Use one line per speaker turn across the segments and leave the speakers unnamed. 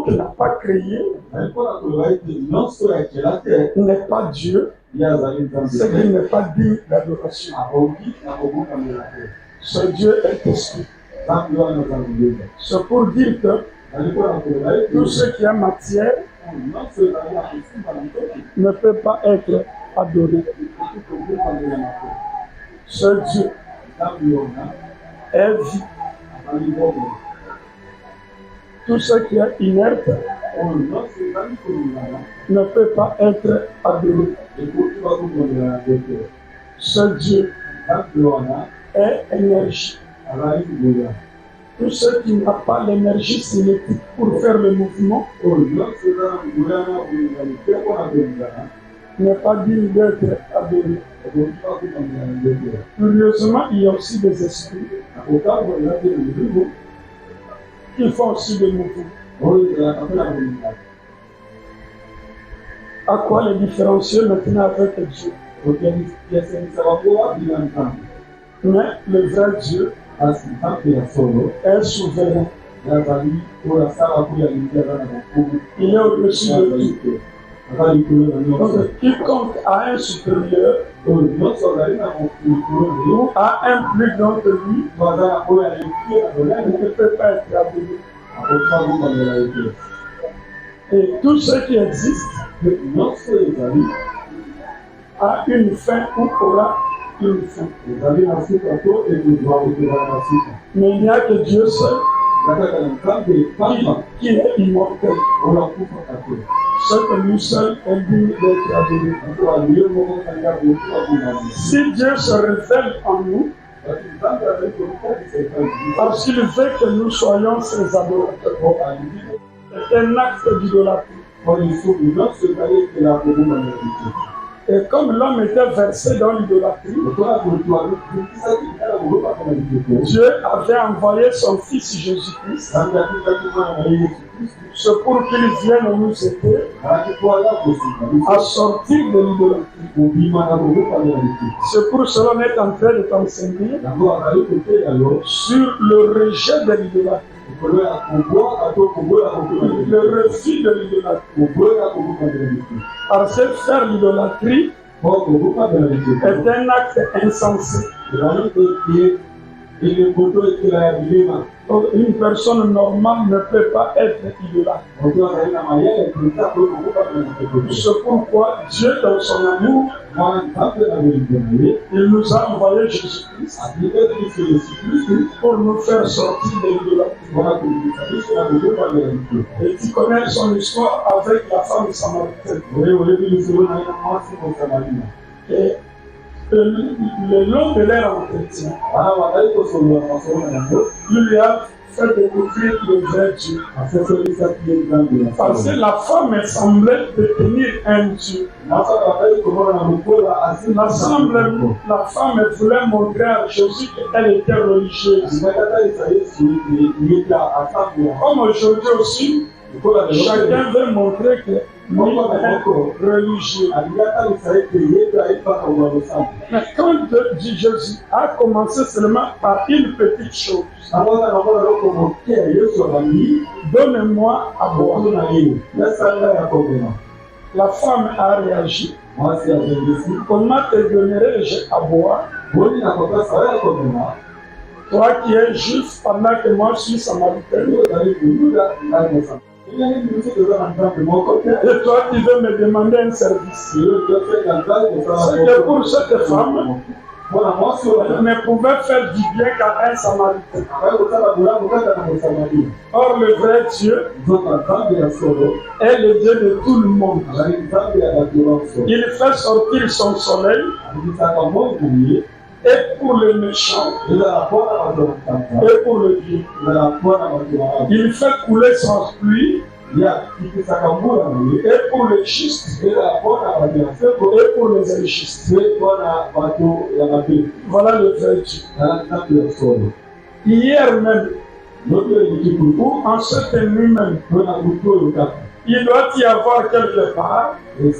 quiconque n'a pas crié n'est pas Dieu, ce qui n'est pas digne d'adoration. Ce Dieu est esprit. C'est pour dire que tout ce qui est matière ne peut pas être adoré. Ce Dieu est vie. Tout ce qui est inerte ne peut pas être adoré. Ce Dieu est énergie. Tout ce qui n'a pas l'énergie cinétique pour faire le mouvement n'est pas digne d'être adoré. Curieusement, il y a aussi des esprits qui font aussi des mouvements. À quoi les différencier maintenant avec Dieu? Mais le vrai Dieu est souverain. Il est au-dessus de tout. Donc, quiconque a un supérieur ou a un plus grand que lui ne peut pas être adoré. Et tout ce qui existe a une fin ou aura une fin. Mais il n'y a que Dieu seul qui est immortel. C'est que lui seul est digne d'être adoré. Si Dieu se révèle en nous, parce qu'il veut que nous soyons ses adorateurs, c'est un acte d'idolâtrie. Et comme l'homme était versé dans l'idolâtrie, Dieu avait envoyé son Fils Jésus-Christ. C'est pour qu'il vienne nous aider à sortir de l'idolâtrie. C'est pour cela qu'on est en train de t'enseigner sur le rejet de l'idolâtrie. Le refus de l'idolâtrie. Parce que faire l'idolâtrie est un acte insensé. Une personne normale ne peut pas être idolâtre. C'est pourquoi Dieu, dans son amour, il nous a envoyé Jésus-Christ pour nous faire sortir de l'idolâtrie. Et tu connais son histoire avec la femme samaritaine. Et le long de leur entretien, il lui a fait découvrir le vrai Dieu. Parce que la femme semblait détenir un Dieu. La femme voulait montrer à Jésus qu'elle était religieuse. Comme aujourd'hui aussi, chacun veut montrer que nous sommes religieux. Mais quand Jésus a commencé seulement par une petite chose, donne-moi à boire. La femme a réagi. Comment te donnerai-je à boire? Toi qui es juif pendant que moi je suis samaritain. Et toi qui veux me demander un service. C'est que pour cette femme, elle ne pouvait faire du bien qu'à un samaritain. Or le vrai Dieu est le Dieu de tout le monde. Il fait sortir son soleil et pour le méchant et pour le bien. Il fait couler son pluie et pour les justes et pour les injustes. Voilà le vrai Dieu. Hier même, ou en cette nuit même, il doit y avoir quelque part une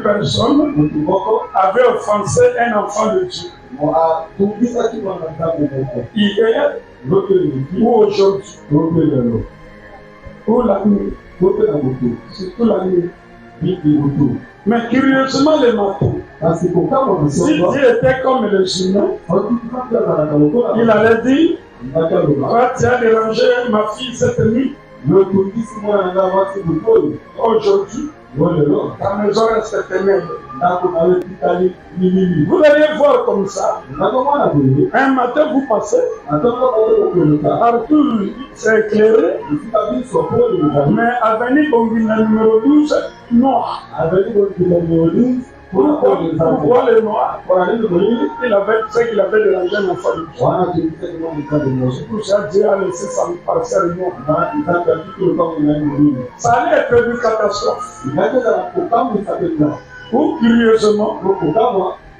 personne avait offensé un enfant de Dieu. Hier ou aujourd'hui. Pour la nuit. Surtout la nuit. Mais curieusement, le matin, si Dieu était comme le humain, il allait dire, toi, tu as dérangé ma fille cette nuit. Aujourd'hui, ta maison reste ténèbre. Vous allez voir comme ça. Un matin, vous passez. Partout, c'est éclairé. Mais avenue Bongina numéro 12, noir. Pourquoi le noir? Il avait ce qu'il avait dérangé un enfant de Dieu. Pour ça, Dieu a laissé sa parcelle noire. Ça allait être une catastrophe. Ou curieusement,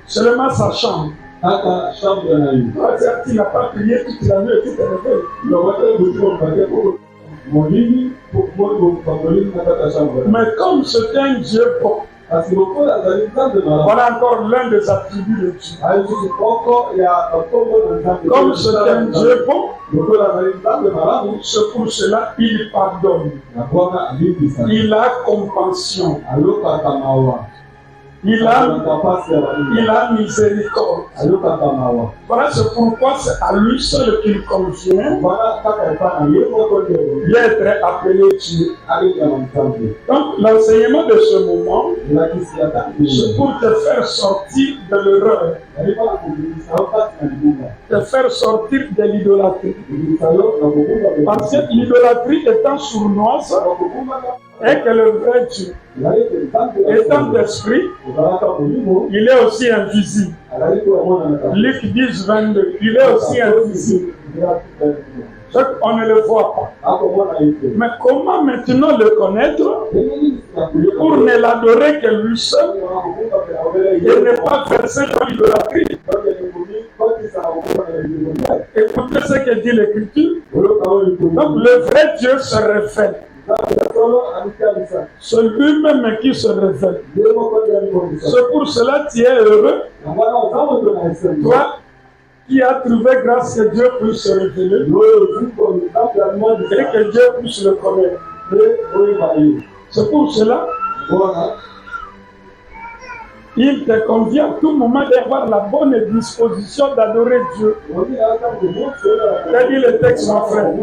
seulement sa chambre. Il n'a pas prié toute la nuit et tout est réveillé. Mais comme c'est un Dieu bon, voilà encore l'un des attributs de Dieu. Comme c'est un Dieu bon, c'est pour cela qu'il pardonne. Il a compassion. Il a miséricorde. Voilà, c'est pourquoi c'est à lui seul qu'il convient d'être appelé Dieu. Donc, l'enseignement de ce moment, c'est pour te faire sortir de l'erreur, te faire sortir de l'idolâtrie. Parce que l'idolâtrie étant sournoise, et que le vrai Dieu, étant d'esprit, il est aussi invisible. Luc 10, 22, il est aussi invisible. On ne le voit pas. Mais comment maintenant le connaître pour ne l'adorer que lui seul et ne pas verser dans l'idolâtrie? Écoutez ce que dit l'Écriture. Donc le vrai Dieu se révèle. C'est lui-même qui se révèle. C'est pour cela que tu es heureux. Toi qui as trouvé grâce que Dieu puisse se révéler et que Dieu puisse le connaître. C'est pour cela il te convient à tout moment d'avoir la bonne disposition d'adorer Dieu. Quel est le texte, mon frère?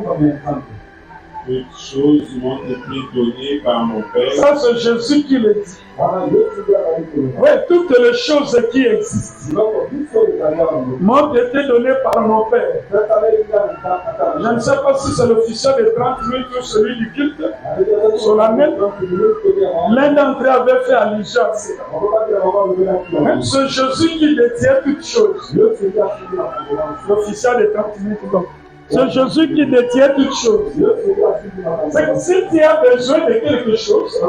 Toutes choses m'ont été données par mon Père.
Ça, c'est Jésus qui le dit. Oui, toutes les choses qui existent m'ont été données par mon Père. Je ne sais pas si c'est l'officiel de 30 000 ou celui du culte solennel. L'un d'entre eux avait fait allusion à cela. Même c'est Jésus qui détient toutes choses. L'officiel de 30 000 donc. C'est Jésus qui détient toutes choses. C'est que si tu as besoin de quelque chose,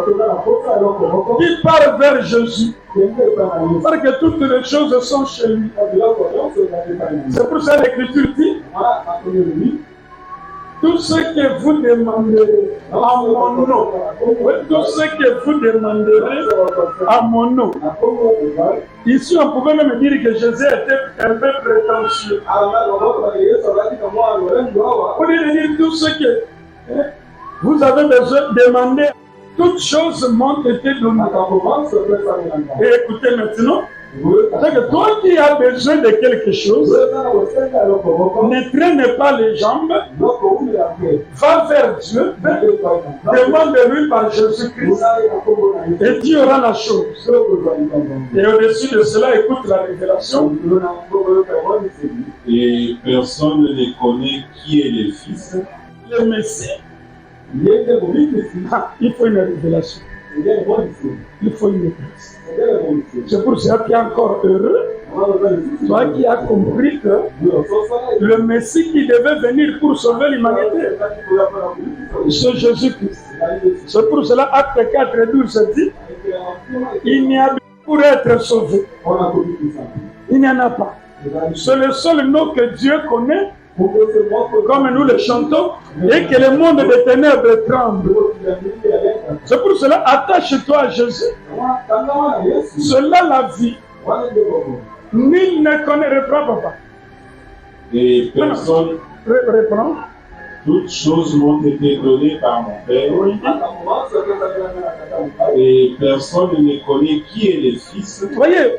il part vers Jésus. Parce que toutes les choses sont chez lui. C'est pour ça que l'Écriture dit tout ce que vous demanderez à mon nom, tout ce que vous demanderez à mon nom. Ici, on pouvait même dire que Jésus était un peu prétentieux. Au lieu de dire tout ce que vous avez besoin de demander, toutes choses m'ont été données. Et écoutez maintenant, c'est que toi qui as besoin de quelque chose, ne traîne pas les jambes, va vers Dieu, demande-lui par Jésus-Christ, et tu auras la chose. Et au-dessus de cela, écoute la révélation.
Et personne ne connaît qui est le Fils.
Le Messie. Il faut une révélation. Il faut une révélation. C'est pour ça qu'il est encore heureux. Toi qui as compris que le Messie qui devait venir pour sauver l'humanité, c'est Jésus-Christ. C'est pour cela, Acte 4 et 12 dit, il n'y a pour être sauvé. Il n'y en a pas. C'est le seul nom que Dieu connaît, comme nous le chantons, et que le monde des ténèbres tremble. C'est pour cela, attache-toi à Jésus. C'est là la vie. Nul ne connaît, reprends papa.
Et personne.
Reprends.
Toutes choses m'ont été données par mon Père. Et personne ne connaît qui est le Fils.
Vous voyez,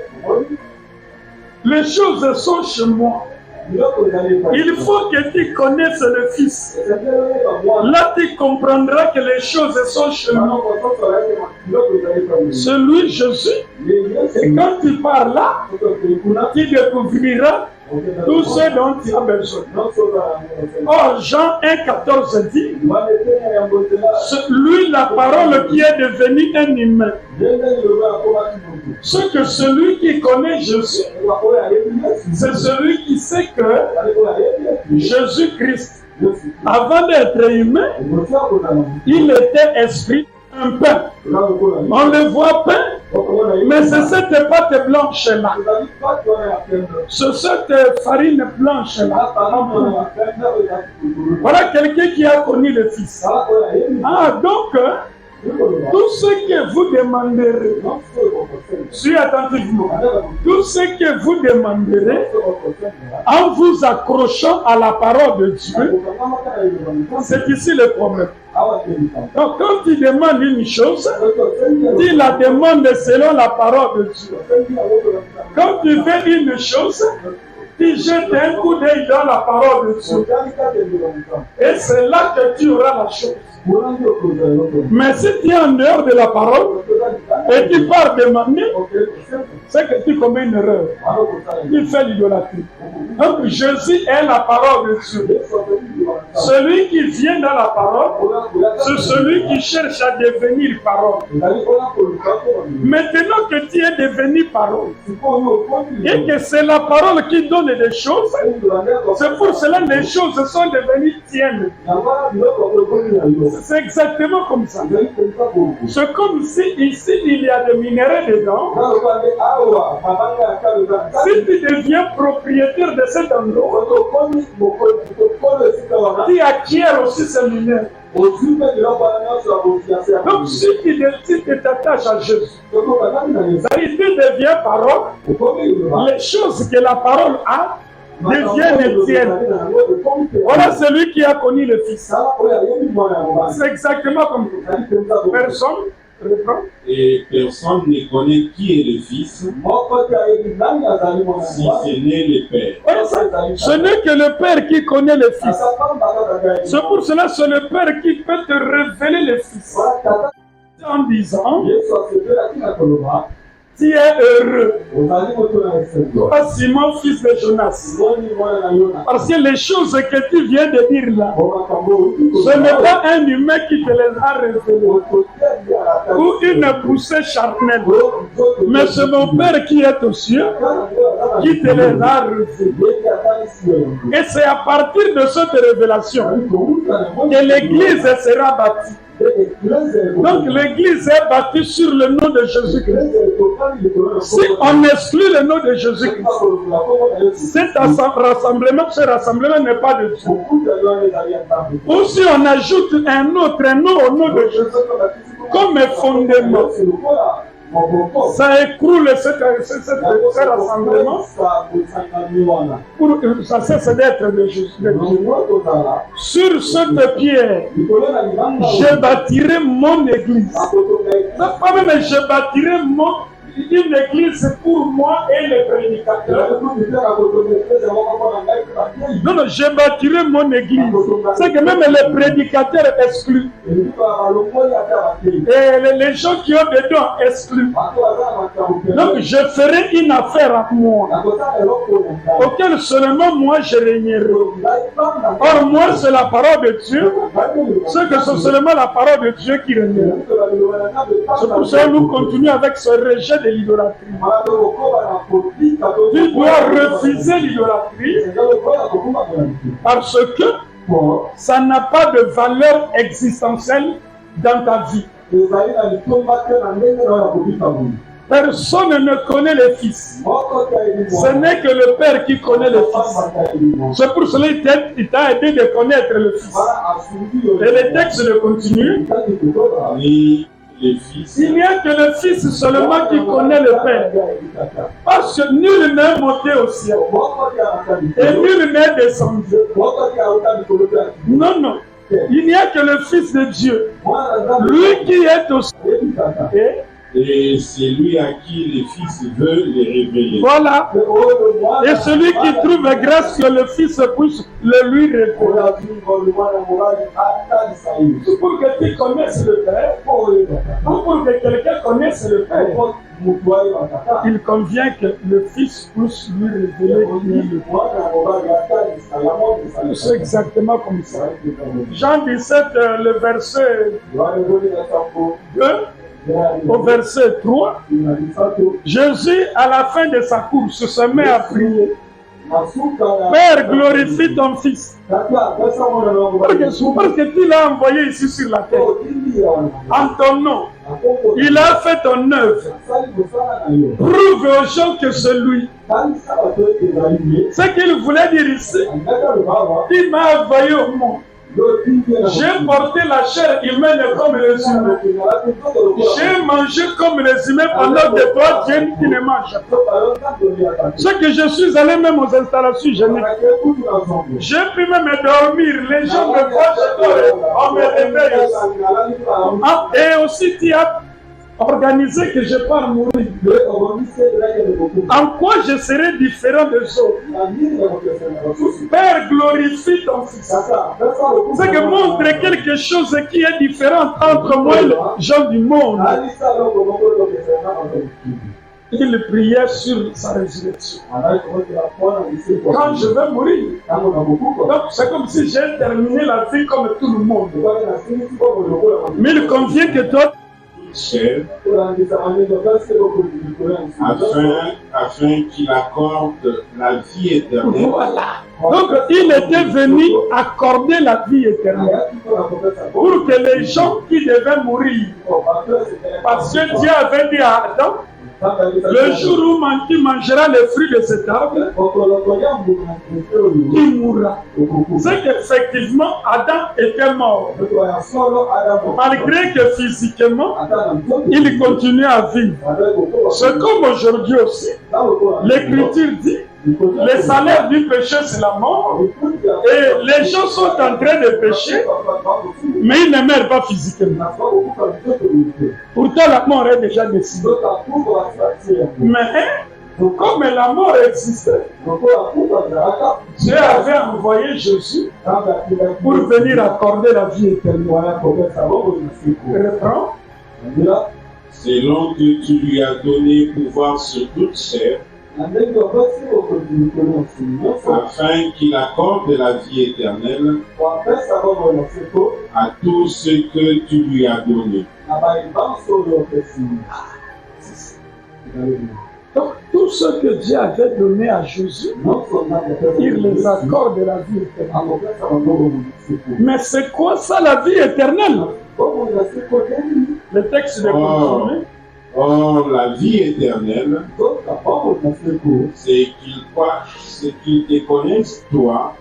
les choses sont chez moi. Il faut que tu connaisses le Fils. Là, tu comprendras que les choses sont chez moi. C'est lui, Jésus. Et quand tu pars là, tu découvriras tout ce dont tu as besoin. Or, Jean 1,14 dit, lui, la parole qui est devenue un humain. Ce que celui qui connaît Jésus, c'est celui qui sait que Jésus-Christ, avant d'être humain, il était esprit, un pain. On le voit pain, mais c'est cette pâte blanche là. C'est cette farine blanche là. Voilà quelqu'un qui a connu le Fils. Ah, donc, tout ce que vous demanderez, suis attentivement, tout ce que vous demanderez en vous accrochant à la parole de Dieu, c'est ici le problème. Donc quand tu demandes une chose, tu la demandes selon la parole de Dieu. Quand tu veux une chose, tu jettes un coup d'œil dans la parole de Dieu. Et c'est là que tu auras la chose. Mais si tu es en dehors de la parole et tu pars demander, c'est que tu commets une erreur. Tu fais l'idolâtrie. Donc Jésus est la parole de Dieu. Celui qui vient dans la parole, c'est celui qui cherche à devenir parole. Maintenant que tu es devenu parole et que c'est la parole qui donne des choses, c'est pour cela que les choses sont devenues tiennes. C'est exactement comme ça. C'est comme si ici il y a des minéraux dedans. Si tu deviens propriétaire de cet endroit, tu acquiers aussi ces minéraux. Donc si tu t'attaches à Jésus, si tu deviens parole, les choses que la parole a deviennent tiennes. Voilà celui qui a connu le Fils. C'est exactement comme ça. Personne reprend.
Et personne ne connaît qui est le Fils, si ce n'est le Père.
Ce n'est que le Père qui connaît le Fils. C'est pour cela que c'est le Père qui peut te révéler le Fils. En disant, tu es heureux. Toi, Simon, fils de Jonas. Parce que les choses que tu viens de dire là, ce n'est pas un humain qui te les a révélées, ou une poussée charnelle, mais c'est mon Père qui est aux cieux qui te les a révélées. Et c'est à partir de cette révélation que l'Église sera bâtie. Donc l'église est bâtie sur le nom de Jésus-Christ. Si on exclut le nom de Jésus-Christ, ce rassemblement n'est pas de Dieu. Ou si on ajoute un autre nom au nom de Jésus comme fondement, ça écroule ce rassemblement. Ça cesse d'être de Jésus. Sur cette pierre, je bâtirai mon église. Pas même je bâtirai une église pour moi et les prédicateurs. Non, je bâtirai mon église. C'est que même les prédicateurs exclus. Et les gens qui ont dedans exclus. Donc je ferai une affaire à moi, auquel seulement moi je régnerai. Or moi c'est la parole de Dieu. C'est que c'est seulement la parole de Dieu qui régnera. C'est pour ça que nous continuons avec ce rejet de l'idolâtrie. Tu dois refuser l'idolâtrie parce que ça n'a pas de valeur existentielle dans ta vie. Personne ne connaît le Fils. Ce n'est que le Père qui connaît le Fils. C'est pour cela qu'il t'a aidé de connaître le Fils. Et le texte continue.
le Fils.
Il n'y a que le Fils seulement qui connaît le Père. Parce que nul n'est monté au ciel. Et nul n'est descendu. Non, non. Il n'y a que le Fils de Dieu. Lui qui est au ciel.
Et c'est lui à qui le Fils veut les révéler.
Voilà. Et celui qui trouve grâce que le Fils puisse le lui révéler. Pour que tu connaisses le Père, pour que quelqu'un connaisse le Père, il convient que le Fils puisse lui révéler qui est le Père. C'est exactement comme ça. Jean 17, le verset 2. Au verset 3, Jésus, à la fin de sa course, se met à prier. Père, glorifie ton Fils. Parce que tu l'as envoyé ici sur la terre. En ton nom. Il a fait ton œuvre. Prouve aux gens que c'est lui. Ce qu'il voulait dire ici, il m'a envoyé au monde. J'ai porté la chair humaine comme les humains. J'ai mangé comme les humains pendant que toi, Dieu, qui ne mange pas. Ce que je suis allé même aux installations géniques. J'ai pu même dormir. Les gens me voient, je dors. On me réveille aussi. Et aussi, tu as organisé que je pars mourir. En quoi je serai différent des autres? Père, glorifie ton Fils. C'est que montre quelque chose qui est différent entre moi et les gens du monde. Il priait sur sa résurrection. Quand je vais mourir, donc c'est comme si j'ai terminé la vie comme tout le monde. Mais il convient que toi,
afin qu'il accorde la vie éternelle.
Voilà. Donc il était venu accorder la vie éternelle pour que les gens qui devaient mourir, parce que Dieu avait dit à Adam, le jour où tu mangeras les fruits de cet arbre, tu mourras. C'est qu'effectivement Adam était mort. Malgré que physiquement, il continuait à vivre. C'est comme aujourd'hui aussi. L'Écriture dit, le salaire du péché c'est la mort. Et les gens sont en train de pécher, mais ils ne meurent pas physiquement. Pourtant la mort est déjà décidée. Mais comme la mort existait, Dieu avait envoyé Jésus pour venir accorder la vie éternelle. Reprends.
Selon que tu lui as donné pouvoir sur toute chair, afin qu'il accorde la vie éternelle à tout ce que tu lui as donné.
Donc, tout ce que Dieu avait donné à Jésus, il les accorde la vie éternelle. Mais c'est quoi ça, la vie éternelle? Le texte de continuer.
Or, la vie éternelle, c'est qu'ils te connaissent, toi,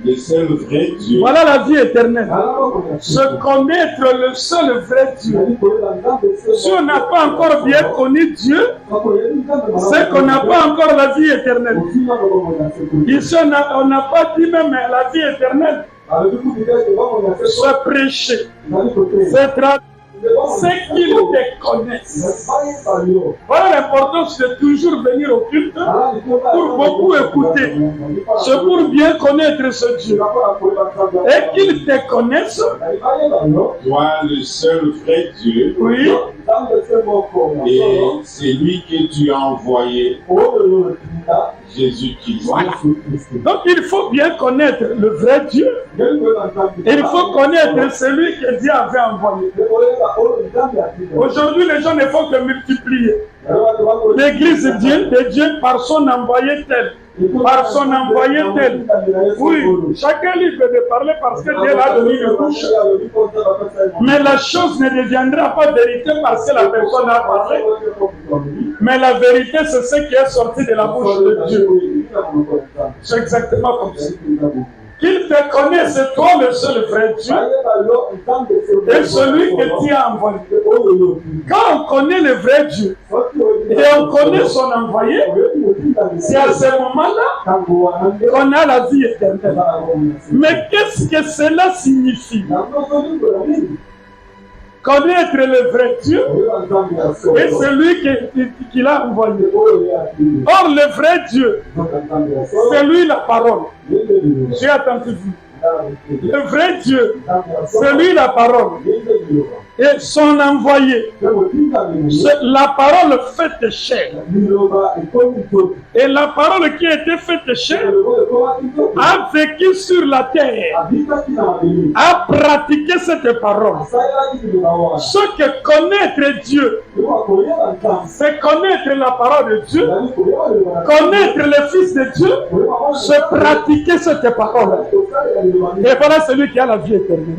le seul vrai Dieu.
Voilà la vie éternelle. Se connaître le seul vrai Dieu. Si on n'a pas encore bien connu Dieu, c'est qu'on n'a pas encore la vie éternelle. Ici, on n'a pas dit même la vie éternelle. C'est prêcher. C'est traduire. C'est qu'ils te connaissent. Voilà l'importance de toujours venir au culte pour beaucoup écouter. C'est pour bien connaître ce Dieu. Et qu'ils te connaissent.
Toi, le seul vrai Dieu.
Oui.
Et c'est lui que tu as envoyé. Jésus-Christ.
Voilà. Donc il faut bien connaître le vrai Dieu. Et il faut connaître celui que Dieu avait envoyé. Aujourd'hui, les gens ne font que multiplier. L'église de Dieu par son envoyé tel. Par son envoyé tel. Oui, chacun libre de parler parce que Dieu l'a donné une bouche. Mais la chose ne deviendra pas vérité parce que la personne a parlé. Mais la vérité, c'est ce qui est sorti de la bouche de Dieu. C'est exactement comme ça. Qu'il te connaisse, c'est toi le seul vrai Dieu et celui que tu as envoyé. Quand on connaît le vrai Dieu et on connaît son envoyé, c'est à ce moment-là qu'on a la vie éternelle. Mais qu'est-ce que cela signifie? Connaître le vrai Dieu et celui qui l'a envoyé. Or, le vrai Dieu, c'est lui la parole. J'ai attendu vous. Le vrai Dieu, c'est lui la parole. Et son envoyé, la parole faite chair. Et la parole qui a été faite chair a vécu sur la terre, a pratiqué cette parole. Ce que connaître Dieu, c'est connaître la parole de Dieu, connaître le Fils de Dieu, c'est pratiquer cette parole. Et voilà celui qui a la vie éternelle.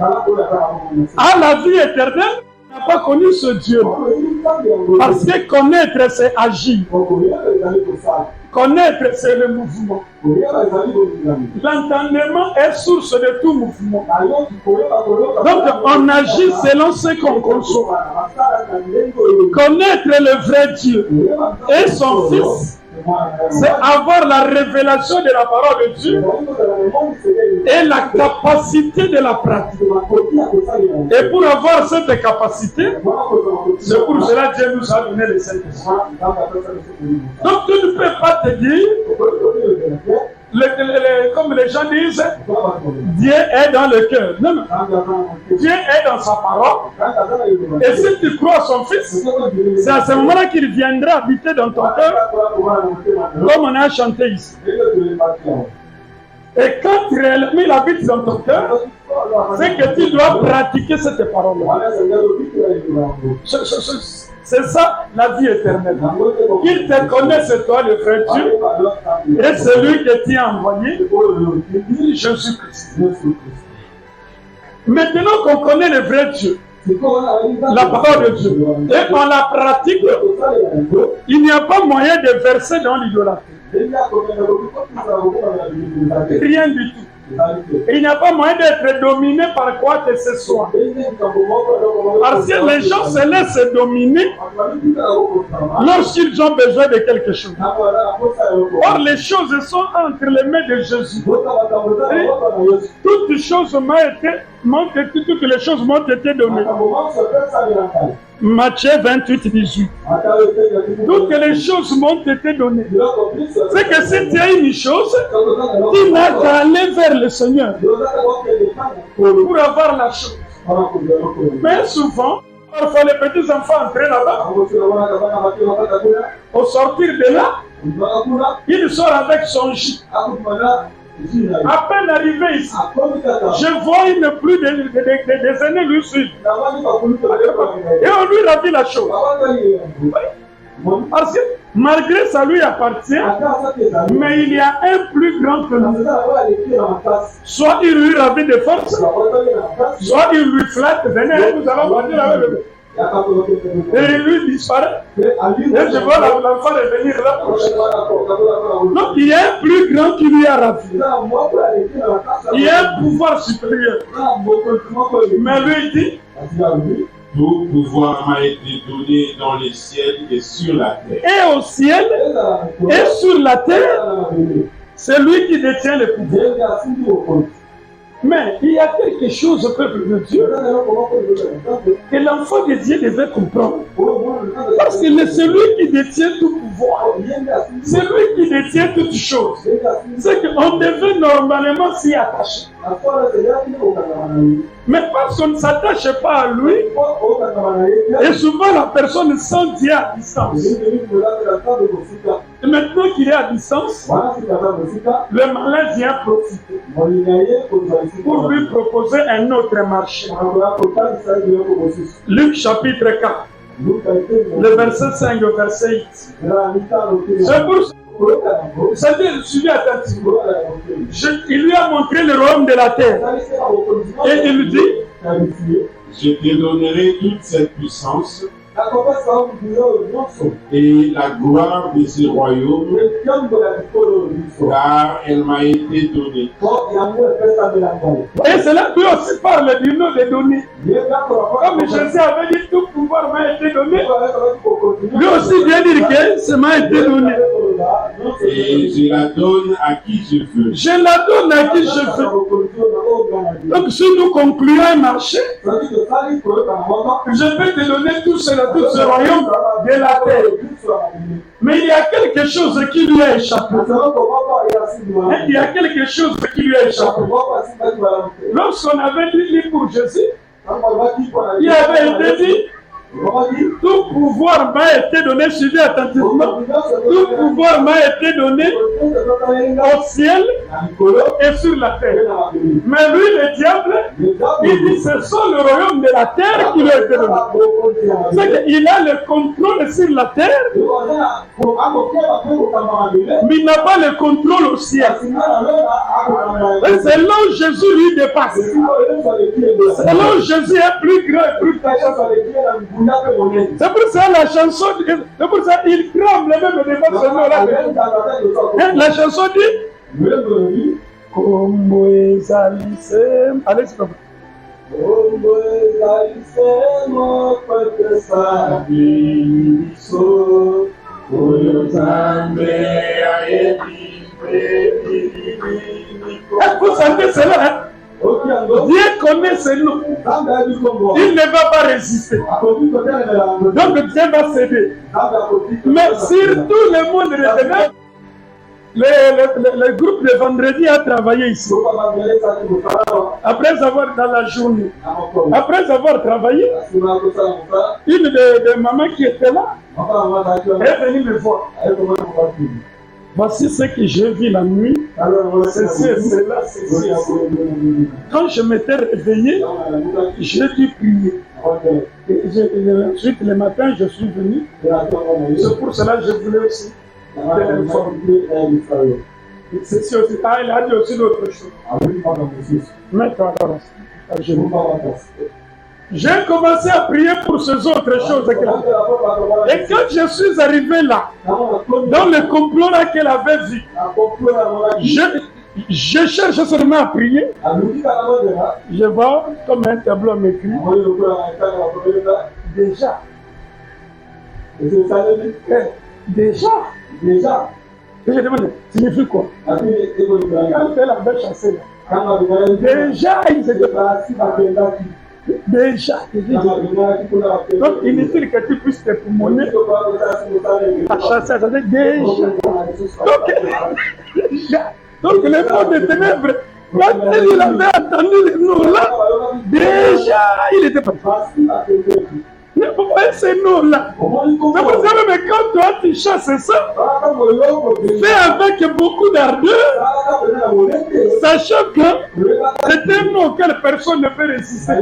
A la vie éternelle, n'a pas connu ce Dieu. Parce que connaître, c'est agir. Connaître, c'est le mouvement. L'entendement est source de tout mouvement. Donc, on agit selon ce qu'on conçoit. Connaître le vrai Dieu et son Fils, c'est avoir la révélation de la parole de Dieu et la capacité de la pratique. Et pour avoir cette capacité, c'est pour cela que Dieu nous a donné le Saint-Esprit. Donc tu ne peux pas te dire, comme les gens disent, Dieu est dans le cœur. Non, non. Dieu est dans sa parole. Et si tu crois à son Fils, c'est à ce moment-là qu'il viendra habiter dans ton cœur, comme on a chanté ici. Et quand réellement il habite dans ton cœur, c'est que tu dois pratiquer cette parole-là. C'est ça la vie éternelle. Qu'il te connaisse, toi, le vrai Dieu, et celui que tu as envoyé, Jésus-Christ. Maintenant qu'on connaît le vrai Dieu, la parole de Dieu, et on la pratique, il n'y a pas moyen de verser dans l'idolâtrie. Rien du tout. Il n'y a pas moyen d'être dominé par quoi que ce soit. Parce que les gens se laissent dominer lorsqu'ils ont besoin de quelque chose. Or, les choses sont entre les mains de Jésus. Et toutes les choses m'ont été données. Matthieu 28, 18. Toutes les choses m'ont été données. C'est que si tu as une chose, tu n'as qu'à aller vers le Seigneur pour avoir la chose. Mais souvent, parfois les petits enfants entrent là-bas, au sortir de là, il sort avec son gîte. À peine arrivé ici, je vois une pluie des années lui suivre. Et on lui ravit la chose. Parce que malgré ça lui appartient, mais il y a un plus grand que nous. Soit il lui ravit de force, soit il lui flatte. Venez, nous allons partir avec lui. Et lui disparaît. Et je vois l'enfant revenir là. Donc il y a un plus grand qui lui a ravi. Il y a un pouvoir supérieur. Mais lui dit,
tout pouvoir m'a été donné dans les ciels et sur la terre.
Et au ciel et sur la terre, c'est lui qui détient le pouvoir. Mais il y a quelque chose au peuple de Dieu que l'enfant de Dieu devait comprendre. Parce que c'est celui qui détient tout pouvoir. C'est lui qui détient toutes choses. C'est qu'on devait normalement s'y attacher. Mais parce qu'on ne s'attache pas à lui, et souvent la personne sent Dieu à distance. Et maintenant qu'il est à distance, le malin vient profiter pour lui proposer un autre marché. Luc chapitre 4, le verset 5 au verset 8. C'est pour ça. C'est-à-dire, suivez attentivement. Il lui a montré le royaume de la terre. Et il lui dit,
je te donnerai toute cette puissance et la gloire de ce royaume, car elle m'a été donnée.
Et cela lui aussi parle du nom des données. Comme Jésus avait dit, tout pouvoir m'a été donné. Lui aussi vient dire que ça m'a été donné.
Et je la donne à qui je veux.
Je la donne à qui je veux. Donc si nous concluons un marché, je vais te donner tout ce royaume de la terre. Mais il y a quelque chose qui lui a échappé. Il y a quelque chose qui lui a échappé. Lorsqu'on avait dit pour Jésus, il avait été dit, tout pouvoir m'a été donné, suivi attentivement, tout pouvoir m'a été donné au ciel et sur la terre. Mais lui, le diable, il dit ce sont le royaume de la terre qui lui a été donné. C'est qu'il a le contrôle sur la terre, mais il n'a pas le contrôle au ciel. Et c'est là où Jésus lui dépasse. C'est là où Jésus est plus grand et plus puissant. C'est pour ça la chanson, c'est pour ça il tremble même devant ce nom-là. La chanson dit Kombo ezalisem. Allez, c'est comme Kombo ezalisem okwete sabiso Oyo Zambe ayebi. Vous sentez cela, hein? Dieu connaît ses noms. Il ne va pas résister. Donc Dieu va céder. Mais surtout le monde retenant, le groupe de vendredi a travaillé ici. Après avoir dans la journée, après avoir travaillé, une des mamans qui était là est venue me voir. Voici ce que j'ai vu la nuit. Ceci et cela, ceci et cela. Quand je m'étais réveillé, j'ai dû prier. Ensuite, le matin, je suis venu. C'est pour cela que je voulais aussi t'informer. Ceci aussi. Ah, il a dit aussi d'autres choses. Mets-toi dans la j'ai commencé à prier pour ces autres choses. Et quand je suis arrivé là, dans le complot là qu'elle avait vu, je cherche seulement à prier. Je vois comme un tableau m'écrit. Déjà. Déjà. Et je demande, signifie quoi? Quand elle avait chassé là. Déjà, il s'était passé. Déjà. Donc, inutile que tu puisses te pulmoner à chasser. Donc, le monde des ténèbres, quand il avait entendu les noms là, déjà, il était pas. Mais pourquoi ces noms-là? C'est pour ça que quand toi tu chasses ça, fais avec beaucoup d'ardeur, sachant que c'est un nom auquel personne ne peut résister.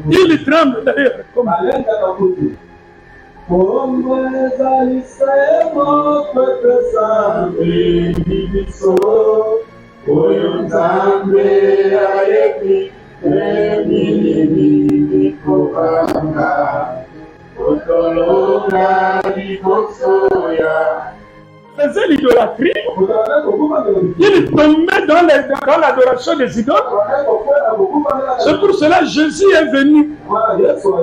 Il tremble d'ailleurs. Faisait l'idolâtrie, il tombait dans l'adoration des idoles. C'est pour cela que Jésus est venu.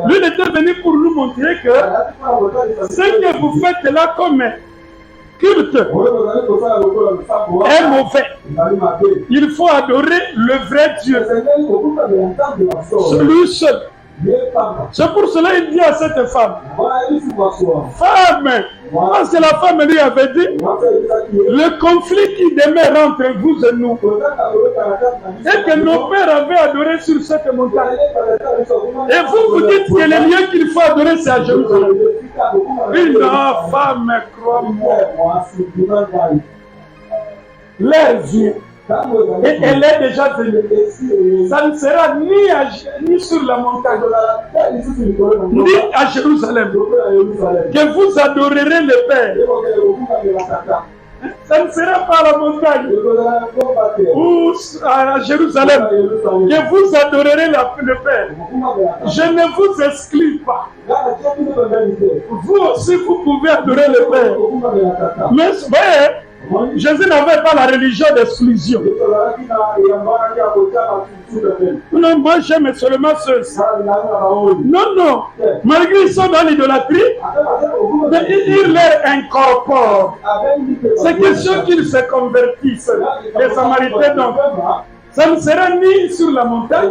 Lui était venu pour nous montrer que ce que vous faites là comme culte est mauvais. Il faut adorer le vrai Dieu, celui seul. C'est pour cela qu'il dit à cette femme, femme, parce que la femme lui avait dit, le conflit qui demeure entre vous et nous, et que nos pères avaient adoré sur cette montagne. Et vous dites que le lieu qu'il faut adorer, c'est à Jérusalem. Une femme, crois-moi, les yeux. Et elle est déjà venue. Ça ne sera ni sur la montagne, ni à Jérusalem, que vous adorerez le Père. Ça ne sera pas à la montagne ou à Jérusalem que vous adorerez le Père. Je ne vous exclus pas. Vous aussi, vous pouvez adorer le Père. Mais voyez, Jésus n'avait pas la religion d'exclusion. Non, moi j'aime seulement ceux. Non, non. Malgré qu'ils sont dans l'idolâtrie, il leur incorpore. C'est question qu'ils se convertissent. Les Samaritains, non. Ça ne sera ni sur la montagne,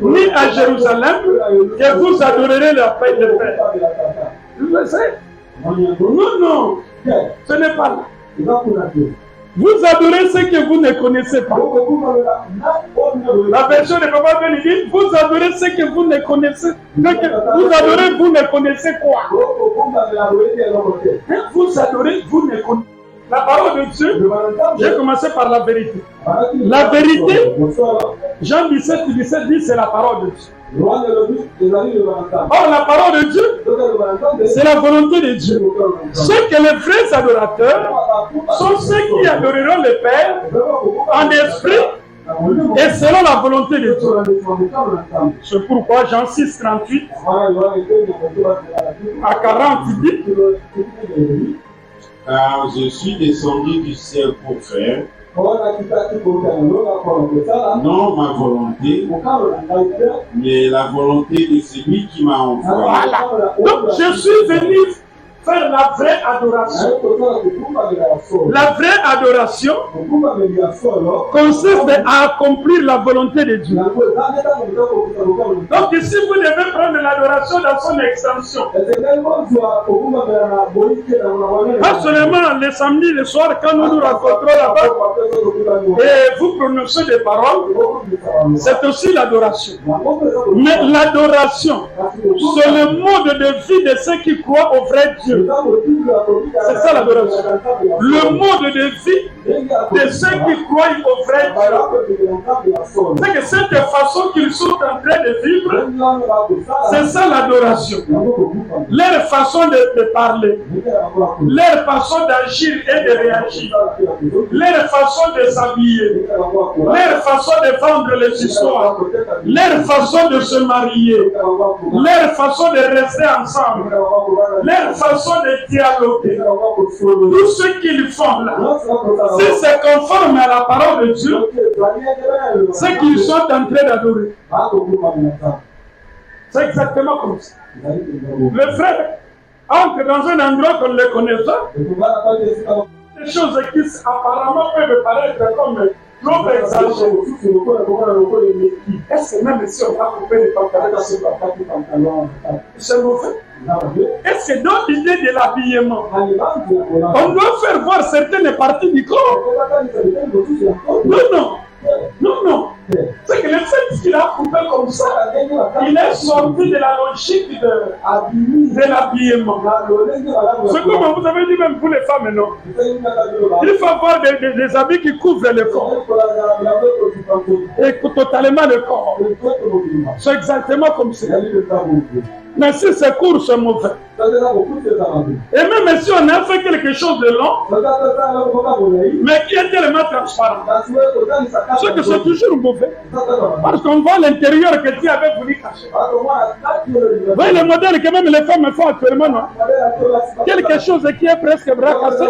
ni à Jérusalem, que vous adorerez la paix de Père. Vous le savez? Non, non. Ce n'est pas là. Vous adorez ce que vous ne connaissez pas. La version de Papa Ben dit, vous adorez ce que vous ne connaissez pas. Vous adorez, vous ne connaissez quoi? Vous adorez, vous ne connaissez. La parole de Dieu, j'ai commencé par la vérité. La vérité, Jean 17, 17 dit, c'est la parole de Dieu. Or, la parole de Dieu, c'est la volonté de Dieu. Ceux que les vrais adorateurs sont ceux qui adoreront le Père en esprit et selon la volonté de Dieu. C'est pourquoi Jean 6, 38 à 40 dit,
car je suis descendu du ciel pour faire non ma volonté, mais la volonté de celui qui m'a envoyé.
Voilà. Donc je suis venu faire la vraie adoration. La vraie adoration consiste à accomplir la volonté de Dieu. Donc ici, vous devez prendre l'adoration dans son extension. Pas seulement le samedi, le soir, quand nous nous rencontrons là-bas et vous prononcez des paroles, c'est aussi l'adoration. Mais l'adoration, c'est le mode de vie de ceux qui croient au vrai Dieu. C'est ça l'adoration. Le mode de vie de ceux qui croient au vrai Dieu. C'est que cette façon qu'ils sont en train de vivre, c'est ça l'adoration. Leur façon de parler, leur façon d'agir et de réagir, leur façon de s'habiller, leur façon de vendre les histoires, leur façon de se marier, leur façon de rester ensemble, leur façon de dialoguer. Tout ce qu'ils font là, si c'est conforme à la parole de Dieu, c'est qu'ils sont en train d'adorer. C'est exactement comme ça. Le frère entre dans un endroit qu'on ne le connaît pas, des choses qui apparemment peuvent paraître comme trop exagérées. Est-ce que même si on va couper les pantalons, c'est mauvais? Est-ce que dans l'idée de l'habillement, on doit faire voir certaines parties du corps? Non, non. Non, non. C'est que le fait qu'il a coupé comme ça, il est sorti de la logique de l'habillement. C'est comme vous avez dit même pour les femmes, non? Il faut avoir des habits qui couvrent le corps. Et totalement le corps. C'est exactement comme ça. Mais si c'est court, c'est mauvais. Et même si on a fait quelque chose de long, mais qui est tellement transparent, c'est que c'est toujours mauvais. Parce qu'on voit l'intérieur que Dieu avait voulu cacher. Vous voyez le modèle que même les femmes font actuellement, non? Quelque chose qui est presque bras cassé,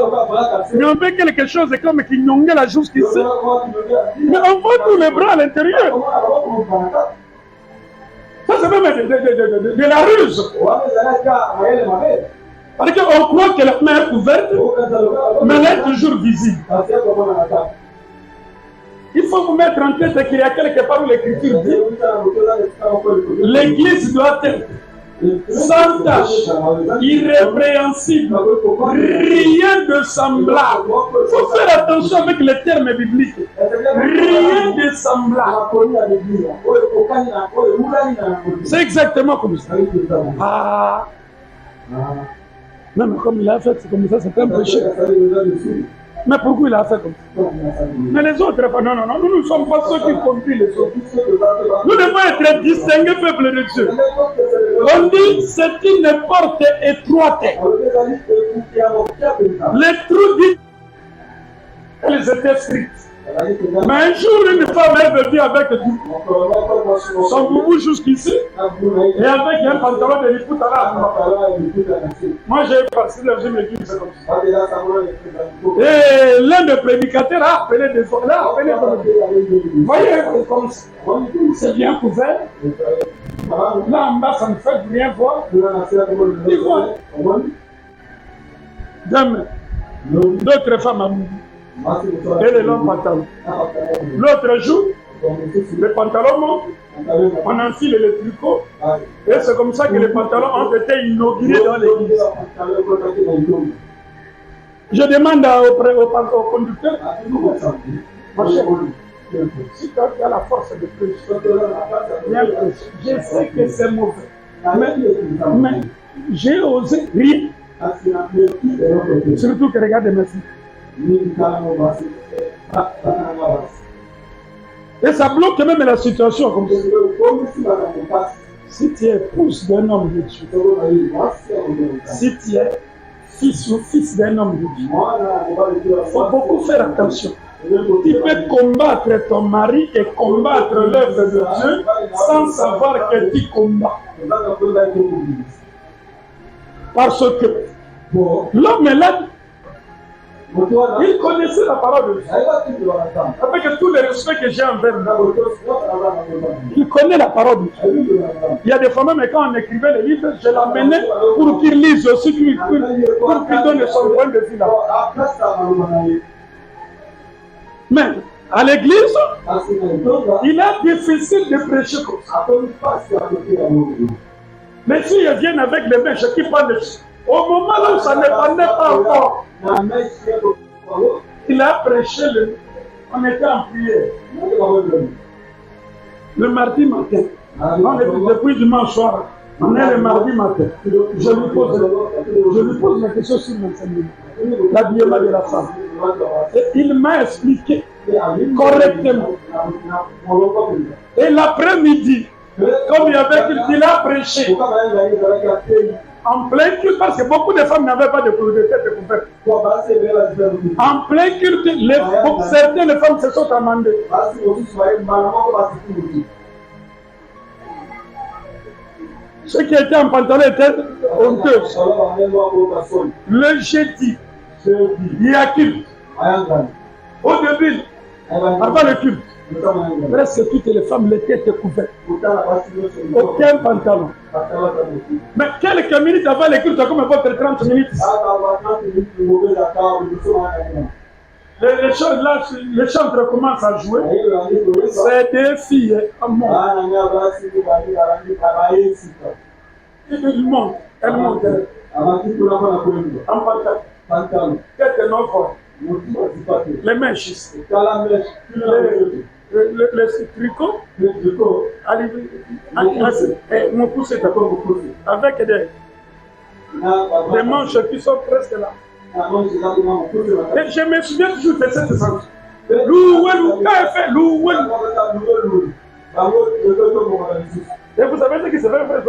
mais on fait quelque chose comme qui n'ongue la jusqu'ici. Mais on voit tous les bras à l'intérieur. Ça, c'est même de la ruse. Parce qu'on croit que la main est couverte, mais elle est toujours visible. Il faut vous mettre en tête qu'il y a quelque part où l'Écriture dit l'Église doit être sans tache, irrépréhensible, rien de semblable. Il faut faire attention avec les termes bibliques. Rien de semblable. C'est exactement comme ça. Ah. Même comme il a fait, c'est comme ça, c'est un péché. Mais pourquoi il a fait comme ça? Mais les autres, non, non, non, nous ne sommes pas ceux qui compris les autres. Nous devons être distingués, peuple de Dieu. On dit c'est une porte étroite. Les trous dit Elles étaient strictes. Mais un jour, une femme est venue avec son boubou jusqu'ici et avec un pantalon de Lipoutala. Moi, j'ai passé dans une église comme ça. Et l'un des prédicateurs a appelé des fois. Vous voyez, comme ça. C'est bien couvert. Là en bas, ça ne fait rien voir. Il voit. D'autres femmes à nous. Et les longs pantalons. L'autre jour, les pantalons montent, on enfile les tricots. Et c'est comme ça que les pantalons ont été inaugurés dans l'église. Je demande au conducteur, ma chère, si tu as la force de prêcher, viens prêcher. Je sais que c'est mauvais, mais j'ai osé rien. Surtout que regarde mes filles. Et ça bloque même la situation comme ça. Si tu es épouse d'un homme de Dieu, si tu es fils ou fils d'un homme de Dieu, il faut beaucoup faire attention. Tu peux combattre ton mari et combattre l'œuvre de Dieu sans savoir que tu combats. Parce que l'homme est là. Il connaissait la parole de Dieu. Avec tout le respect que j'ai envers lui. Il connaît la parole de Dieu. Il y a des fois même quand on écrivait les livres, je l'amenais pour qu'il lise aussi, pour qu'il donne son point de vue là. Mais à l'église, il est difficile de prêcher comme ça. Les filles viennent avec les mèches qui parlent de ça. Au moment où ça ne pendait pas encore, il a prêché, on était en prière. Le mardi matin, on était depuis dimanche soir, on est le mardi matin. Je lui pose la question sur l'enseignement, l'habillement de la femme. Et il m'a expliqué correctement. Et l'après-midi, comme il y avait qu'il a prêché, en plein culte, parce que beaucoup de femmes n'avaient pas de tête couverte. En plein culte, certaines femmes se sont amendées. Ceux qui étaient en pantalon étaient honteux. Le jeudi, il y a culte. Au début, avant le culte, presque toutes les femmes, les têtes couvertes. Aucun pantalon. Mais quelques minutes avant le culte, comme votre 30 minutes. Les chantres commencent à jouer. C'est des filles. Elles montent. En pantalon. Tête non forte. Les mèches. Le tricot. Mon pouce est avec des manches qui sont presque là. Et je me souviens toujours de cette séance. Et vous savez ce qui se fait faire.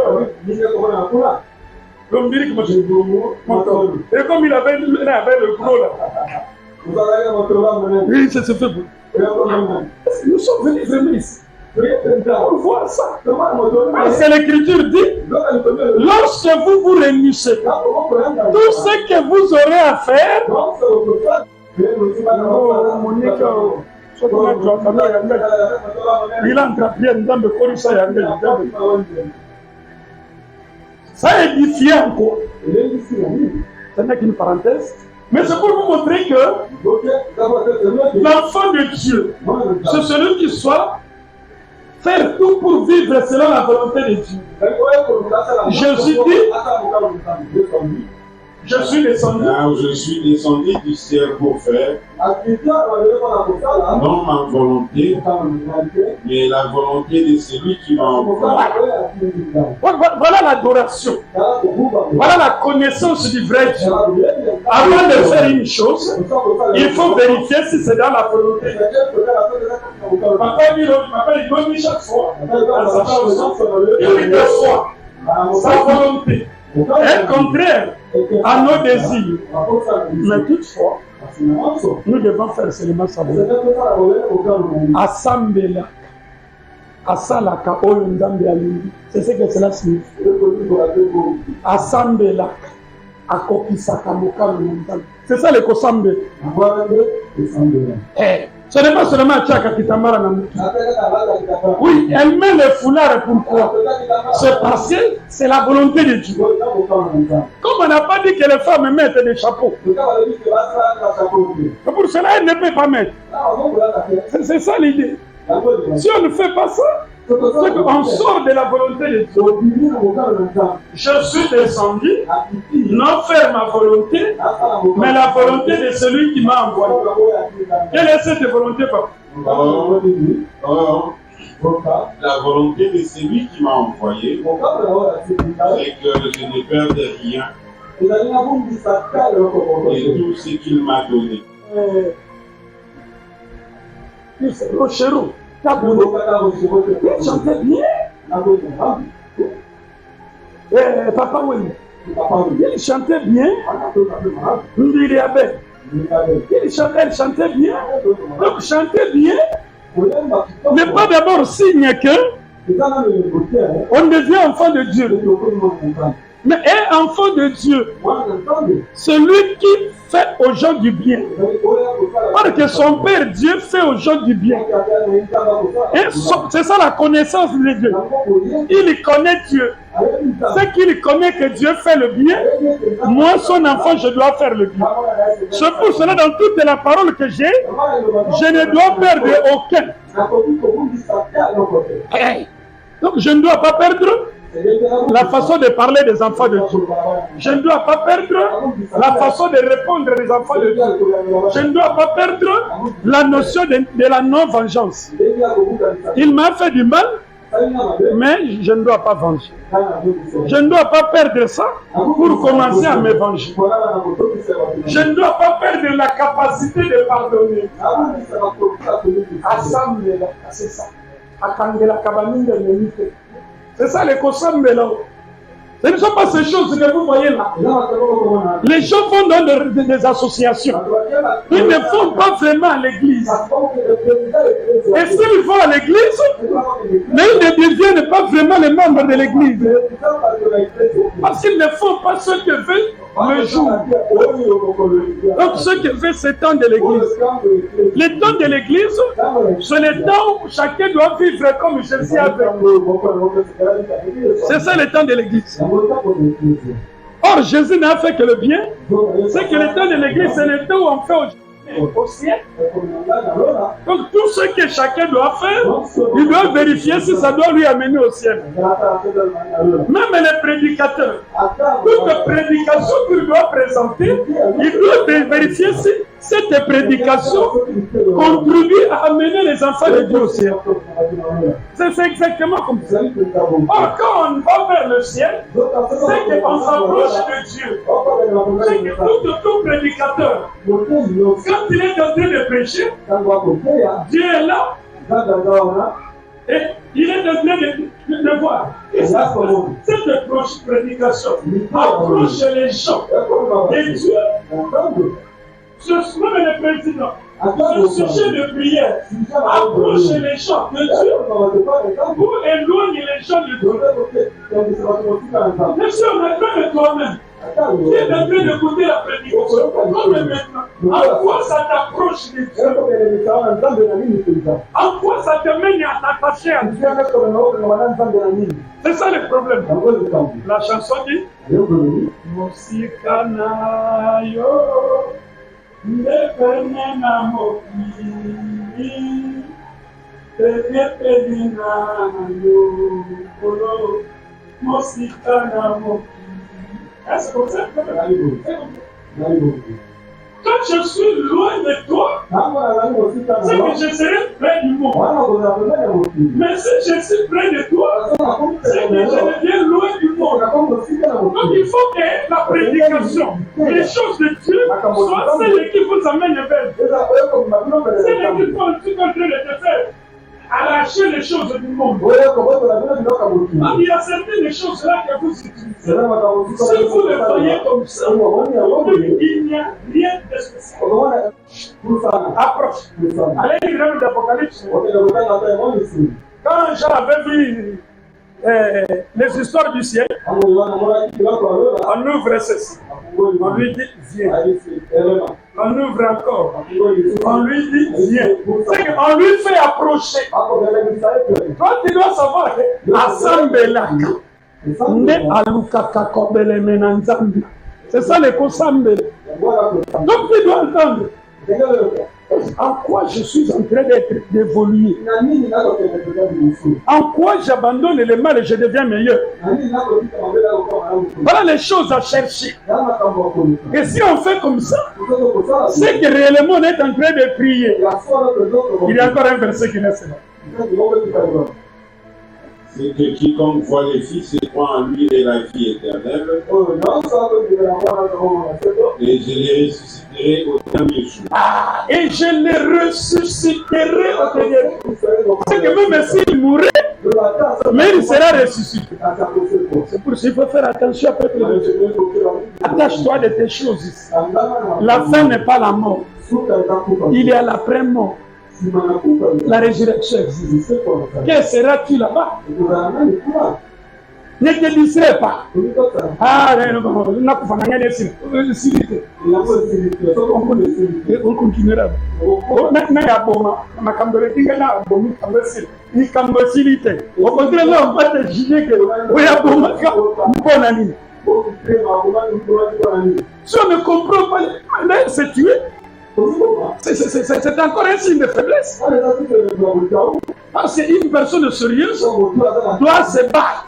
L'ombilic, et comme il avait le gros là. Oui, c'est ce fait. Nous sommes venus vraiment ici. Pour voir ça. Parce que l'Écriture dit, lorsque vous vous réunissez, tout ce que vous aurez à faire, il entre à prière dans le corps, ça édifie encore. Ce n'est qu'une parenthèse. Mais c'est pour vous montrer que l'enfant de Dieu, c'est celui qui soit faire tout pour vivre selon la volonté de Dieu. Jésus dit, je suis descendu.
Je suis descendu du ciel pour faire non ma volonté, mais la volonté de celui qui m'a envoyé.
Voilà l'adoration. Voilà la connaissance du vrai Dieu. Avant de faire une chose, il faut vérifier si c'est dans la volonté. Papa il donne chaque fois. Il dit deux fois. Sa volonté. est contraire à nos désirs. Mais toutefois, nous devons faire seulement savoir. Asambela, asalaka oyo nzambe alingi. C'est ce que cela signifie. Asambela, akokisaka mokalo na nzambe. C'est ça le kosambela. Ce n'est pas seulement Tchaka qui t'amara na moutou. Oui, elle met le foulard. Pourquoi? C'est parce que c'est la volonté de Dieu. Comme on n'a pas dit que les femmes mettent des chapeaux. Pour cela, elles ne peuvent pas mettre. C'est ça l'idée. Si on ne fait pas ça, c'est qu'on sort de la volonté de Dieu. Je suis descendu, non faire ma volonté, mais la volonté de celui qui m'a envoyé. Quelle est cette volonté, papa?
La volonté de celui qui m'a envoyé, c'est que je ne perde rien et tout ce qu'il m'a donné.
Rochereau, il chantait bien. Papa, oui. Il chantait bien. Elle chantait bien. Donc, chanter bien n'est pas d'abord signe que on devient enfant de Dieu. Mais un enfant de Dieu, celui qui fait aux gens du bien. Parce que son Père Dieu fait aux gens du bien. Et c'est ça la connaissance de Dieu. Il connaît Dieu. C'est qu'il connaît que Dieu fait le bien. Moi, son enfant, je dois faire le bien. C'est pour cela, dans toute la parole que j'ai, je ne dois perdre aucun. Donc, je ne dois pas perdre la façon de parler des enfants de Dieu. Je ne dois pas perdre la façon de répondre des enfants de Dieu. Je ne dois pas perdre la notion de la non-vengeance. Il m'a fait du mal, mais je ne dois pas venger. Je ne dois pas perdre ça pour commencer à me venger. Je ne dois pas perdre la capacité de pardonner. C'est ça. C'est ça les Kosambela. Ce ne sont pas ces choses que vous voyez là. Les gens vont dans des associations. Ils ne font pas vraiment à l'église. Et s'ils vont à l'église, mais ils ne deviennent pas vraiment les membres de l'église. Parce qu'ils ne font pas ce que veut le jour. Donc ce que fait ce temps de l'église. Le temps de l'église, c'est le temps où chacun doit vivre comme Jésus a vécu. C'est ça le temps de l'église. Or, Jésus n'a fait que le bien. C'est que le temps de l'église, c'est le temps où on fait au ciel. Donc, tout ce que chacun doit faire, il doit vérifier si ça doit lui amener au ciel. Même les prédicateurs, toute prédication qu'il doit présenter, il doit vérifier si cette prédication contribue à amener les enfants de Dieu au ciel. C'est exactement comme ça. Or, quand on va vers le ciel, c'est qu'on s'approche de Dieu. C'est que tout prédicateur, quand il est en train de prêcher, Dieu est là. Et il est en train de voir. Et ça, cette prédication approche les gens de Dieu. Même le président, le sujet de prière approche les gens de Dieu pour éloigner les gens de Dieu. Mais si on est près de toi-même, tu es en train d'écouter la prédication, comme maintenant, en quoi ça t'approche de Dieu? En quoi ça te mène à t'attacher à Dieu? C'est ça le problème. La chanson dit Mosikana yo Ndepenena mokili Tepelina yo Kolo Mosikana mokili. Est-ce que vous êtes quand je suis loin de toi, c'est que je serai près du monde. Mais si je suis près de toi, c'est que je deviens loin du monde. Donc il faut que la prédication, les choses de Dieu, soient celles qui vous amènent vers Dieu. Celles qui sont en train de te faire arracher les choses du monde. Il y a certaines choses là que vous utilisez. Si vous le voyez comme ça, il n'y a rien de spécial. Approche. Allez lire le livre d'Apocalypse. Quand Jean avait vu les histoires du ciel, on ouvre ceci. On lui dit viens. On ouvre encore. On lui dit viens. C'est qu'on lui fait approcher. Toi, tu dois savoir que Asambelaka. C'est ça les Kosambel. Donc tu dois entendre. En quoi je suis en train d'évoluer? En quoi j'abandonne le mal et je deviens meilleur? Voilà les choses à chercher. Et si on fait comme ça, c'est que réellement on est en train de prier. Il y a encore un verset qui reste là.
C'est que quiconque voit les Fils et croit en lui est la vie éternelle. Et je les ressusciterai au dernier jour.
Ah, et je les ressusciterai au dernier jour. C'est que même s'il mourrait, mais il sera ressuscité. C'est pour ça qu'il faut faire attention à peuple de Dieu. Attache-toi de tes choses ici. La fin n'est pas la mort. Il y a l'après-mort. La résurrection existe. Que seras-tu là-bas? Ne te distrais pas. Ah, on continuera. Au contraire, on va te juger que si on ne comprend pas, c'est tué. C'est encore un signe de faiblesse. Parce qu'une personne sérieuse doit se battre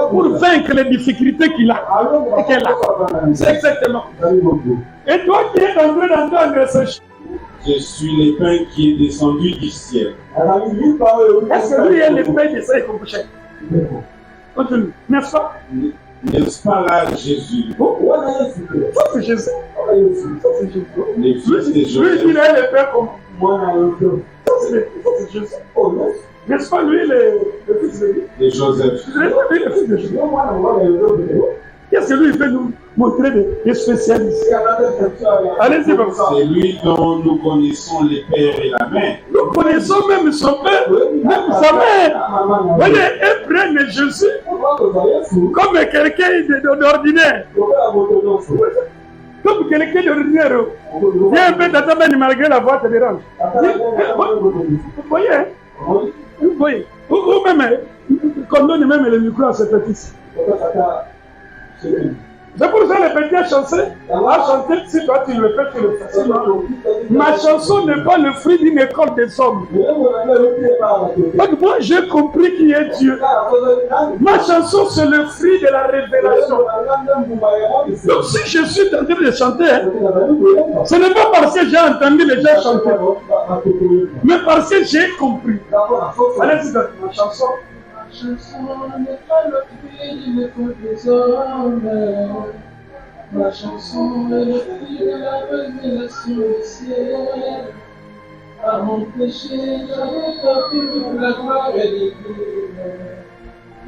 pour vaincre les difficultés qu'il a et qu'elle a. C'est exactement. Et toi qui es en train d'entendre ce chant,
je suis le pain qui est descendu du ciel.
est-ce que lui est le pain de sa couche? Continue, n'est-ce pas?
N'est-ce pas là Jésus?
Ça c'est Jésus.
Les fils de
Lui,
Joseph.
il est le pain comme moi. Ça c'est Jésus. N'est-ce pas lui le fils de lui?
De Joseph.
Lui le fils de Jésus. Qu'est-ce que lui il peut nous montrer des spécialistes? Allez-y, papa.
C'est lui dont nous connaissons les pères et la mère.
Nous connaissons même son père, même sa mère. Voyez, ils prennent Jésus comme quelqu'un d'ordinaire. Comme quelqu'un d'ordinaire. Viens un peu t'attendre malgré la voix te dérange. Vous voyez? Vous voyez? Ou même, qu'on donne même le micro à ce petit. C'est pour ça que les petits a chanté, si toi tu le fais, tu le fais. Ma chanson n'est pas le fruit d'une école des hommes. Donc moi j'ai compris qui est Dieu. Ma chanson c'est le fruit de la révélation. Donc si je suis en train de chanter, ce n'est pas parce que j'ai entendu les gens chanter, mais parce que j'ai compris. Allez-y, ma chanson.
Ma chanson n'est pas le fruit d'une école des hommes. Ma chanson est le fruit de la révélation du ciel. Par mon péché, j'avais perdu la gloire et l'église.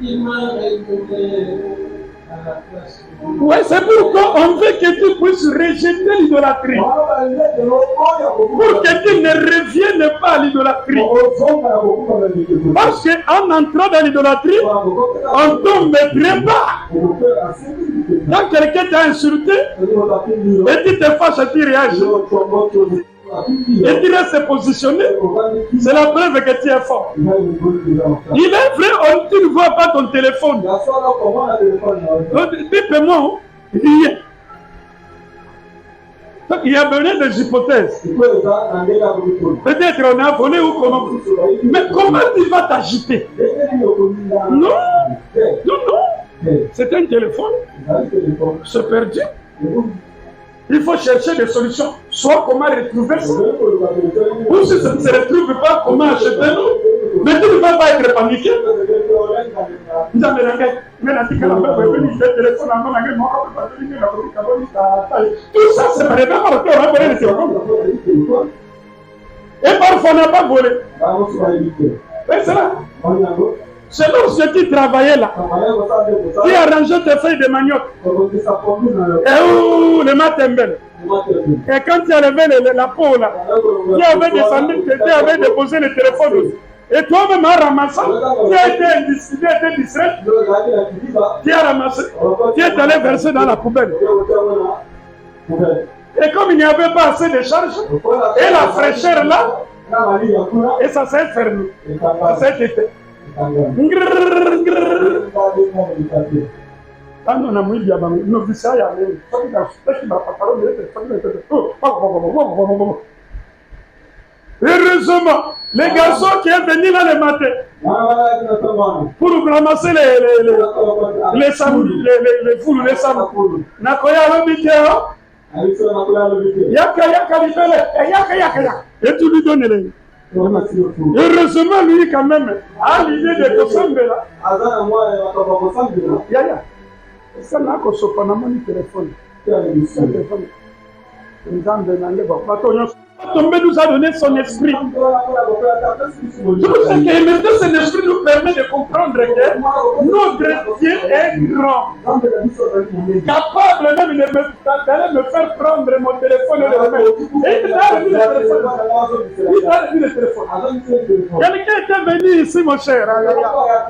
Il m'a révélé à la place de Dieu.
Ouais, c'est pourquoi on veut que tu puisses rejeter l'idolâtrie. Pour que tu ne reviennes pas à l'idolâtrie. Parce qu'en entrant dans l'idolâtrie, on tombe très bas. Quand quelqu'un t'a insulté, et tu te fâches et tu réagis, et tu restes positionné, c'est la preuve que tu es fort. Il est vrai, tu ne vois pas ton téléphone. Dis-moi, rien. Donc il y a besoin des hypothèses. Peut-être on a volé ou comment. Mais comment tu vas t'agiter? Non, non, non. C'est un téléphone. C'est perdu. Il faut chercher des solutions. Soit comment retrouver ça. Ou si ça ne se retrouve pas, comment acheter. Mais tu ne vas pas être paniqué. Tout ça, c'est pas et parfois on n'a pas volé. Mais c'est là. Selon ceux qui travaillaient là, qui arrangeaient tes feuilles de manioc. Et où le matembele. Et quand tu as levé la peau là, tu avais descendu, tu avais déposé le téléphone aussi. Et toi-même en ramassant, tu as été indiscipliné, tu as été distrait, tu as ramassé, tu es allé verser dans la poubelle. Et comme il n'y avait pas assez de charge, et la fraîcheur là, et ça s'est fermé, ça s'est éteint. Quand on a mis bien, nous disons ça, il y a heureusement, les garçons qui sont venus là le matin pour ramasser les samedis, les foules, les samedis. Nakoya l'obité, yaka libéré, yaka. Et tu lui donnes les. Heureusement, lui, quand même, a l'idée de Kosambe là. Yaya. Ça n'a qu'au sopanama du téléphone. Tomber nous a donné son esprit. Cet esprit nous permet de comprendre que notre Dieu est grand. Capable même d'aller me faire prendre mon téléphone et le remettre. Et il a remis le téléphone. Quelqu'un était venu ici, mon cher.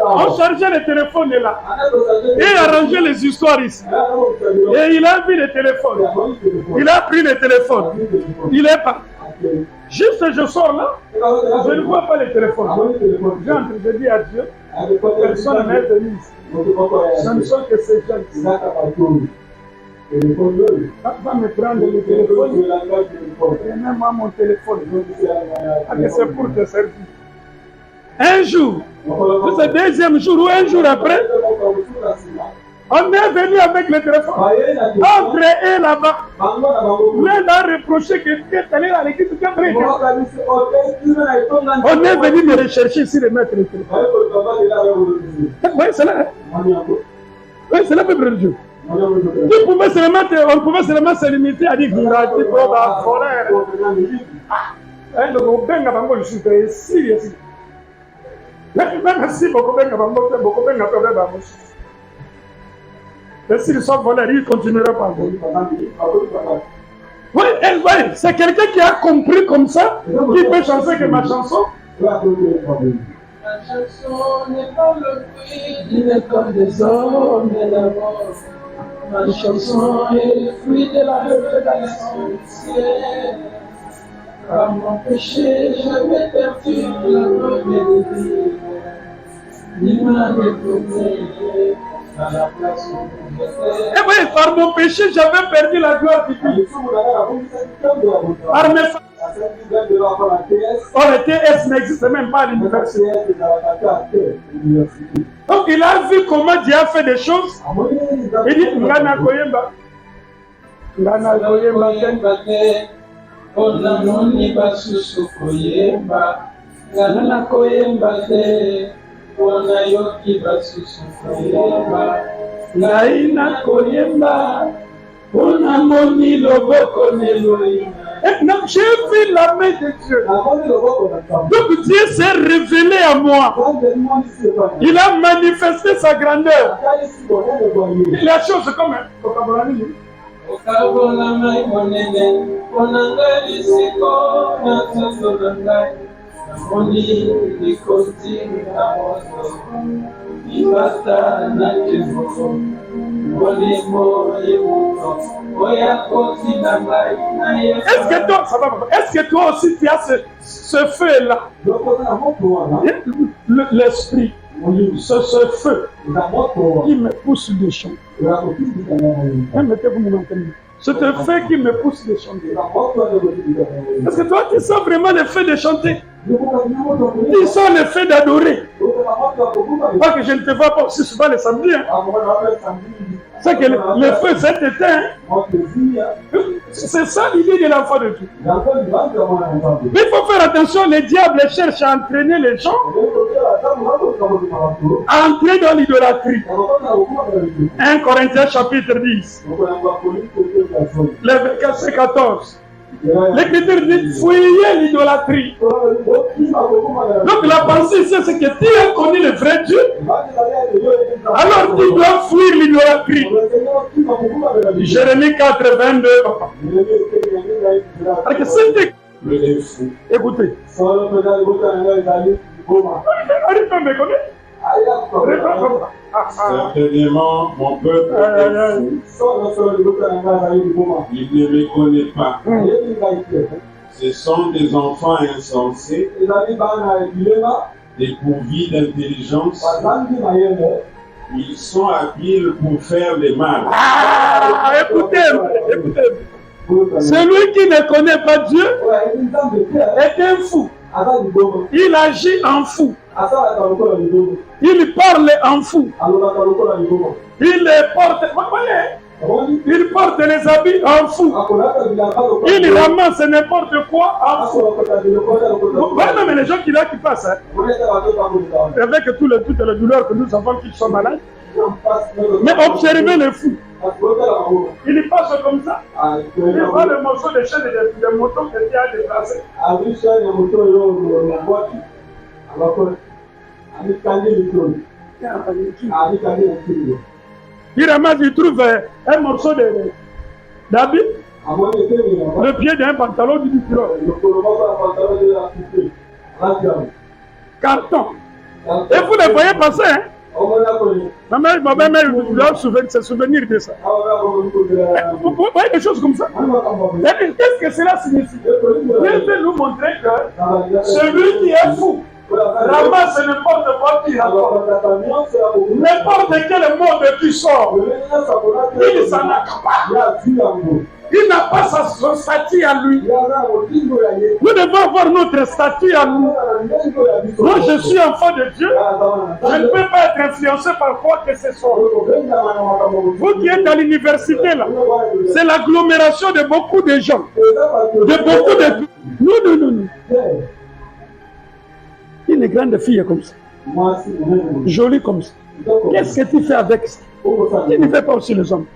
On chargeait le téléphone là. Et arrangeait les histoires ici. Et il a vu le téléphone. Il a pris le téléphone. Il est parti. Juste je sors là, je ne vois pas le téléphone. Je dis à Dieu, personne n'est venu ici. Ce ne sont que ces gens ici. Quand va me prendre le téléphone, prenez-moi mon téléphone. C'est pour te servir. Un jour, c'est le deuxième jour ou un jour après, on est venu avec le téléphone. Entre eux là-bas. L'un a reproché que tu es allé à l'église. On est venu me rechercher ici de mettre le téléphone. Oui, c'est là. Oui, c'est là le peuple de Dieu. On pouvait seulement se limiter à dire que tu peux la forêt. Le benga bango je suis très sérieux. Même si beaucoup benga bango bango. Et s'ils sont volés, ils continueront par voler. Oui, c'est quelqu'un qui a compris comme ça, qui peut chanter que ma chanson.
Ma chanson n'est pas le fruit d'une école des hommes et d'abord. Ma chanson est le fruit de la révélation du ciel. Par mon péché, j'avais perdu la gloire de Dieu. Il m'a détourné.
Et oui, par mon péché, j'avais perdu la gloire de Dieu. Par mes TS n'existe même pas à l'université. Donc il a vu comment Dieu a fait des choses. Il dit, Ngana Koyemba. Ngana Koyemba.
Onamoni basusu koyemba. Ngana Koyemba. Onayoki basusu koyemba.
Naina Koyemba. Onamoni loboko neloina. J'ai vu la main de Dieu. Donc Dieu s'est révélé à moi. Il a manifesté sa grandeur. La chose comme Est-ce que toi aussi tu as ce feu-là? L'esprit, ce feu qui me pousse de chanter. C'est un feu qui me pousse de chanter. Est-ce que toi tu sens vraiment le feu de chanter? Tu sens le feu d'adorer. Pas que je ne te vois pas aussi souvent le samedi. C'est que le feu s'est éteint. C'est ça l'idée de l'enfant de Dieu. Mais il faut faire attention, le diable cherche à entraîner les gens à entrer dans l'idolâtrie. 1 Corinthiens chapitre 10, le verset 14. L'Écriture dit fuyez l'idolâtrie. Donc la pensée ici, c'est que tu as connu le vrai Dieu, alors tu dois fuir l'idolâtrie. Jérémie 4, 22. Parce que c'est... Écoutez.
Certainement, mon peuple, il ne me connaît pas. Ce sont des enfants insensés, dépourvus d'intelligence. Ils sont habiles pour faire le mal.
Écoutez. Celui qui ne connaît pas Dieu est un fou. Il agit en fou. Il parle en fou. Il porte les habits en fou. Il ramasse n'importe quoi en fou. Voilà même les gens qui passent. Avec toutes les douleurs que nous avons qui sont malades. Mais observez les fous. Il passe comme ça. Il voit le morceau de chaîne de moto que tu as déplacé. Il ramasse, il trouve un morceau d'habit, le pied d'un pantalon du bureau. Carton. Et vous le voyez passer, hein? Ma mère doit se souvenir de ça. Vous voyez des choses comme ça? Qu'est-ce que cela signifie? Dieu veut nous montrer que celui qui est fou ramasse n'importe quoi qui rapporte. N'importe quel monde qui sort, il s'en accapare. Il n'a pas son statut à lui. Nous devons avoir notre statut à nous. Moi, je suis enfant de Dieu. Je ne peux pas être influencé par quoi que ce soit. Vous qui êtes à l'université, là, c'est l'agglomération de beaucoup de gens. De beaucoup de... Non. Une grande fille comme ça. Jolie comme ça. Qu'est-ce que tu fais avec ça? Tu ne fais pas aussi les hommes.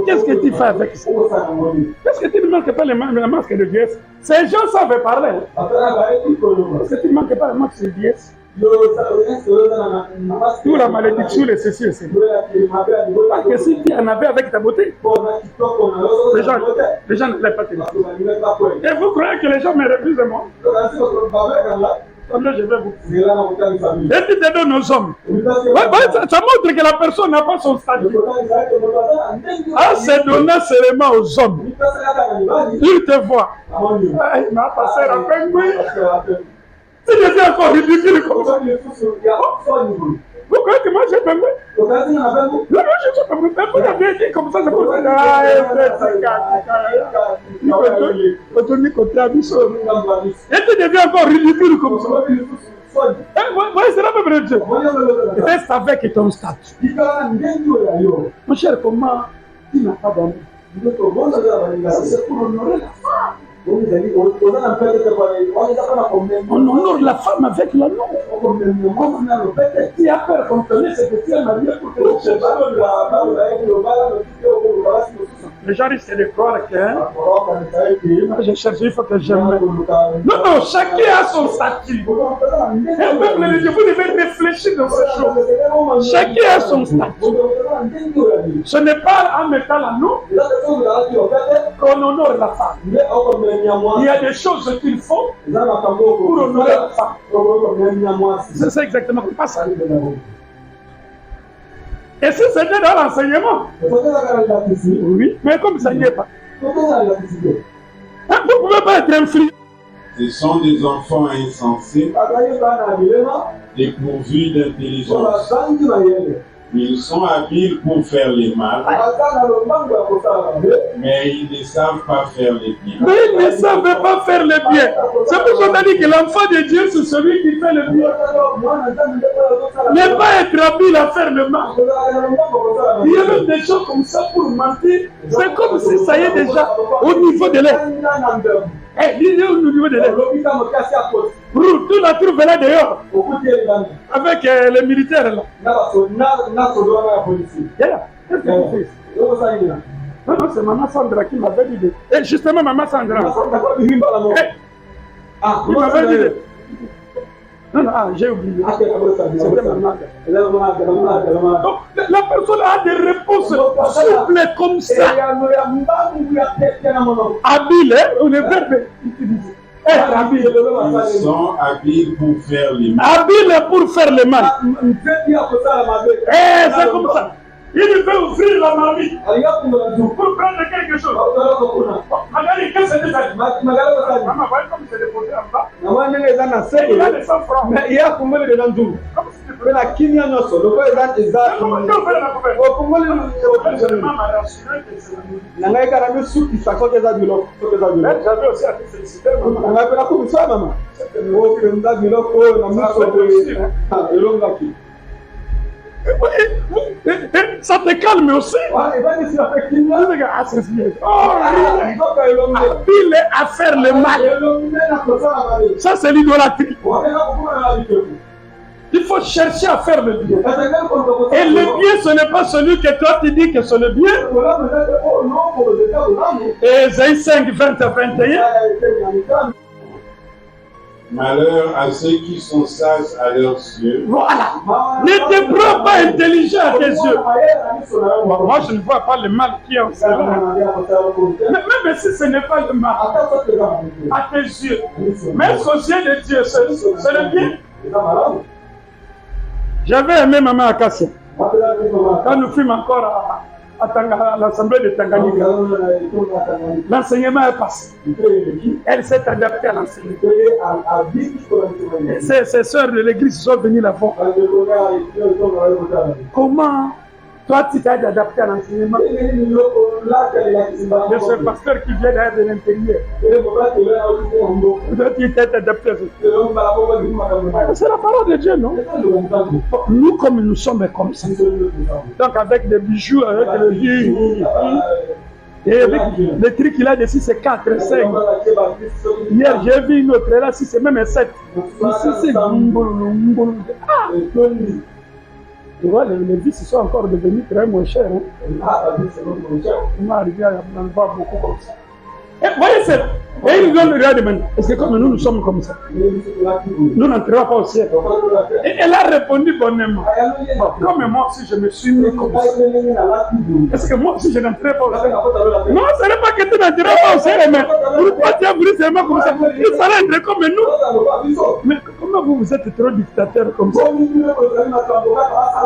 Qu'est-ce que tu fais avec ça? Est-ce que tu ne manques pas le masque de vieillesse? Ces gens savent parler. Est-ce que tu ne manques pas le masque de vieillesse? Tout la malédiction, les ceci et cela. Parce que si tu en avais avec ta beauté, les gens ne l'aiment pas. Et vous croyez que les gens me refusent moi? Comme là, je vais vous dire. Et tu te donnes aux hommes. Ça montre que la personne n'a pas son statut. En se donnant seulement aux hommes, il te voit. Il m'a passé la peine, oui. Tu étais encore ridicule comme ça. Vous croyez que moi j'ai fait? Non, je suis pas fait. Vous avez dit comme ça, c'est pour ça. Et tu deviens encore ridicule comme ça. Voyez, c'est la même Dieu. Reste avec ton statut. Mon cher, comment tu n'as pas d'amis? C'est pour honorer la femme. On honore la femme avec la nom. Qui a peur qu'on connaisse ce que tu as marié pour que tu cherches. Les gens risquent de croire que je cherche, il faut que j'aime. Non, chacun a son statut. Un peuple de Dieu, vous devez réfléchir dans ces choses. Chacun a son statut. Ce n'est pas en mettant la nom qu'on honore la femme. Il y a des choses qu'il faut pour honorer la femme. C'est ça exactement, pas ça. Et si c'était dans l'enseignement, oui, mais comme ça n'y est pas. Vous ne pouvez pas être influencé.
Ce sont des enfants insensés, dépourvus d'intelligence. Ils sont habiles pour faire le mal, mais ils ne savent pas faire le bien.
Mais ils ne savent pas faire le bien. C'est pour ça qu'on a dit que l'enfant de Dieu, c'est celui qui fait le bien. Ne pas être habile à faire le mal. Il y a même des choses comme ça pour mentir. C'est comme si ça y est déjà au niveau de l'air. Il est au niveau de l'air. Tu la trouves là dehors. Avec les militaires là. Non, non, c'est Maman Sandra qui m'avait dit. Et justement, Maman Sandra.
Ah,
il m'avait dit. Non, non, j'ai oublié. C'était Maman. Donc, la personne a des réponses souples comme ça. Habile, on est verbe utilisé.
Ils sont habiles pour faire les mal.
Habile pour faire le mal. C'est comme ça. Il veut ouvrir la marmite pour prendre quelque chose. Magali, qu'est-ce que c'est ça? Maman, voyez comme c'est déposé en bas. Il a des 100 francs.
Mais il y a combien de gens d'où? Mais la Kenya n'a pas de
Comment tu fais la couverte? J'avais aussi à te féliciter, maman. Ça te calme aussi. Il est à faire le mal. Ça, c'est l'idolâtrie. Il faut chercher à faire le bien. Et le bien, ce n'est pas celui que toi tu dis que c'est le bien. Et Ésaïe 5, 20 à 21.
Malheur à ceux qui sont sages à leurs yeux.
Voilà. Ne te prends pas intelligent à tes yeux. Moi, je ne vois pas le mal qui est en cela. Même si ce n'est pas le mal, à tes yeux. Mais aux yeux de Dieu, c'est le bien. J'avais aimé Maman Akassia. Quand nous fûmes encore à l'Assemblée de Tanganyika, l'enseignement est passé. Elle s'est adaptée à l'enseignement. Ses sœurs de l'église sont venues la voir. Comment toi tu t'es adapté à l'enseignement? De ce pasteur qui vient derrière de l'intérieur. Toi tu t'es adapté à ça. C'est la parole de Dieu, non? Nous, comme nous sommes comme ça. Donc avec des bijoux, avec et avec le truc qu'il a dessus, c'est 4, 5. Hier, j'ai vu une autre, là, si c'est même 7. Ici, c'est tu vois, les vis sont encore devenus très moins chers. On est arrivé à en voir beaucoup comme ça. Et voyez ça. Et ils nous regardent maintenant. Est-ce que comme nous sommes comme ça? Nous n'entrerons pas au ciel. Et elle a répondu bonnement. Comme moi aussi je me suis mis comme ça. Est-ce que moi aussi je n'entrerai pas au ciel? Non, ce n'est pas que tu n'entreras pas au ciel, mais pourquoi tu as voulu seulement comme ça? Il fallait être comme nous. Mais comment vous êtes trop dictateur comme ça?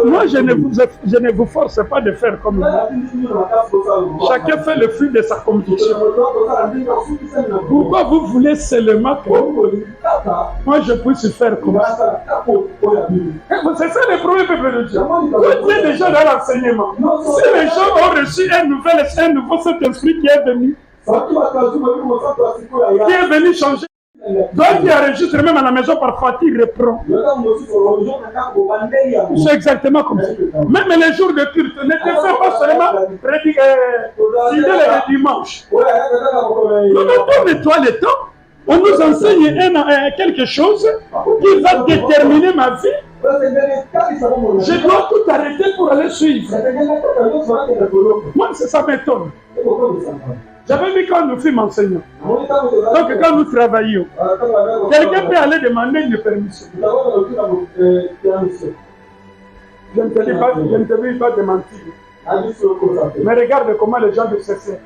Moi je ne vous force pas de faire comme moi. Chacun fait le fruit de sa conviction. Pourquoi vous voulez seulement que moi je puisse faire comme ça? C'est ça le premier peuple de Dieu. Quand tu es déjà dans l'enseignement, si les gens ont reçu un nouveau Saint-Esprit qui est venu changer, toi qui enregistres même à la maison parfois, tu reprends. C'est exactement comme ça. Même les jours de culte, ne te fais pas seulement fidèle le dimanche. Nous mettons nettoie le temps. On nous enseigne quelque chose qui va déterminer ma vie. Je dois tout arrêter pour aller suivre. Moi, ça m'étonne. J'avais vu quand nous fûmes enseignants. Donc quand nous travaillions, quelqu'un peut aller demander une permission. Je ne te dis pas de mentir. Mais regarde comment les gens de CC.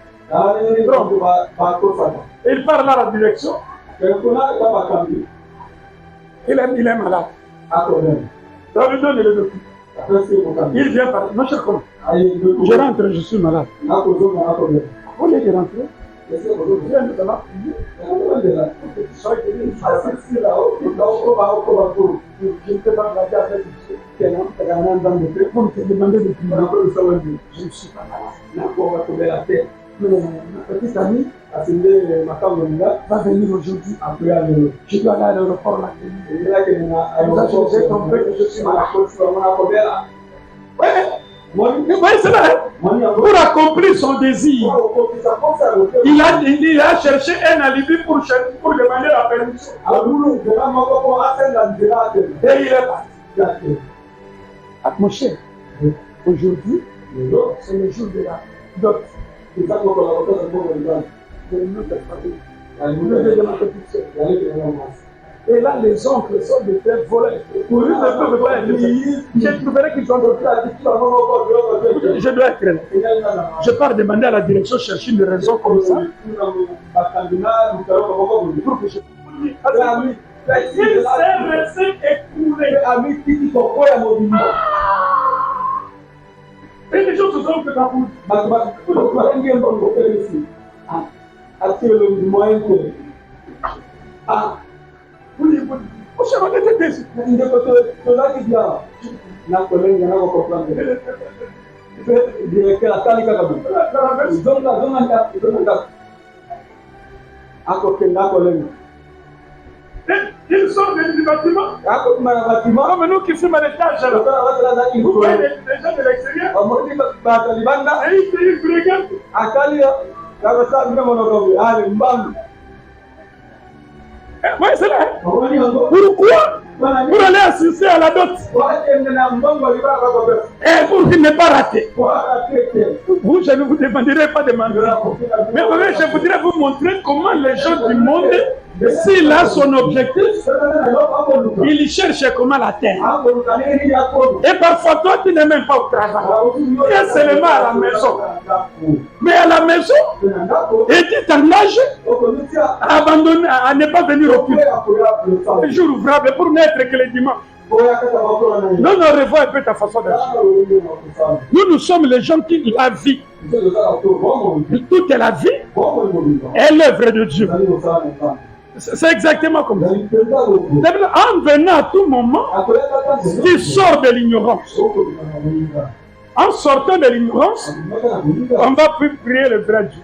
Il parle à la direction. Il est malade. Ça lui donne le document. Il vient par. Non, je comprends. Je rentre, je suis malade. Au lieu de rentrer, je ne peux pas regarder avec pour te demander de prier. Je ne suis pas malade. Ma petite amie va venir aujourd'hui. Je dois aller à l'aéroport là. J'ai compris que je suis malade. Vous voyez cela, pour accomplir son désir, il a cherché un alibi pour demander la permission. Et il est parti. Mon cher, aujourd'hui, c'est le jour de la dot. Et là, les oncles sont des frères voleurs. Pour eux, ne peuvent pas être ça. Je trouverais qu'ils sont d'autres. Je dois être là. Je pars demander à la direction, chercher une raison comme ça. Pour que je... Il s'est resté écoulé. Et les gens se sont fait la poule. Oui, on s'est rendu compte de ça. Ils sortent du bâtiment. Comme nous qui sommes à l'étage. Vous voyez les gens de l'extérieur. Et ils regardent. Oui, c'est là. Pourquoi? Pour aller assister à la dot. Et pour qu'il n'est pas raté. Vous, je ne vous demanderai pas de mentir. Mais je voudrais vous montrer comment les gens du monde, s'il a son objectif, il cherche comment l'atteindre. Et parfois, toi, tu n'es même pas au travail. Tu es seulement à la maison. Mais à la maison, et tu t'engages à abandonner, à ne pas venir au culte. Le jour ouvrable pour n'être que les dimanches. Nous revois un peu ta façon d'agir. Nous sommes les gens qui la vie. Toute la vie est l'œuvre de Dieu. C'est exactement comme ça. En venant à tout moment, tu sors de l'ignorance. En sortant de l'ignorance, on va plus prier le vrai Dieu.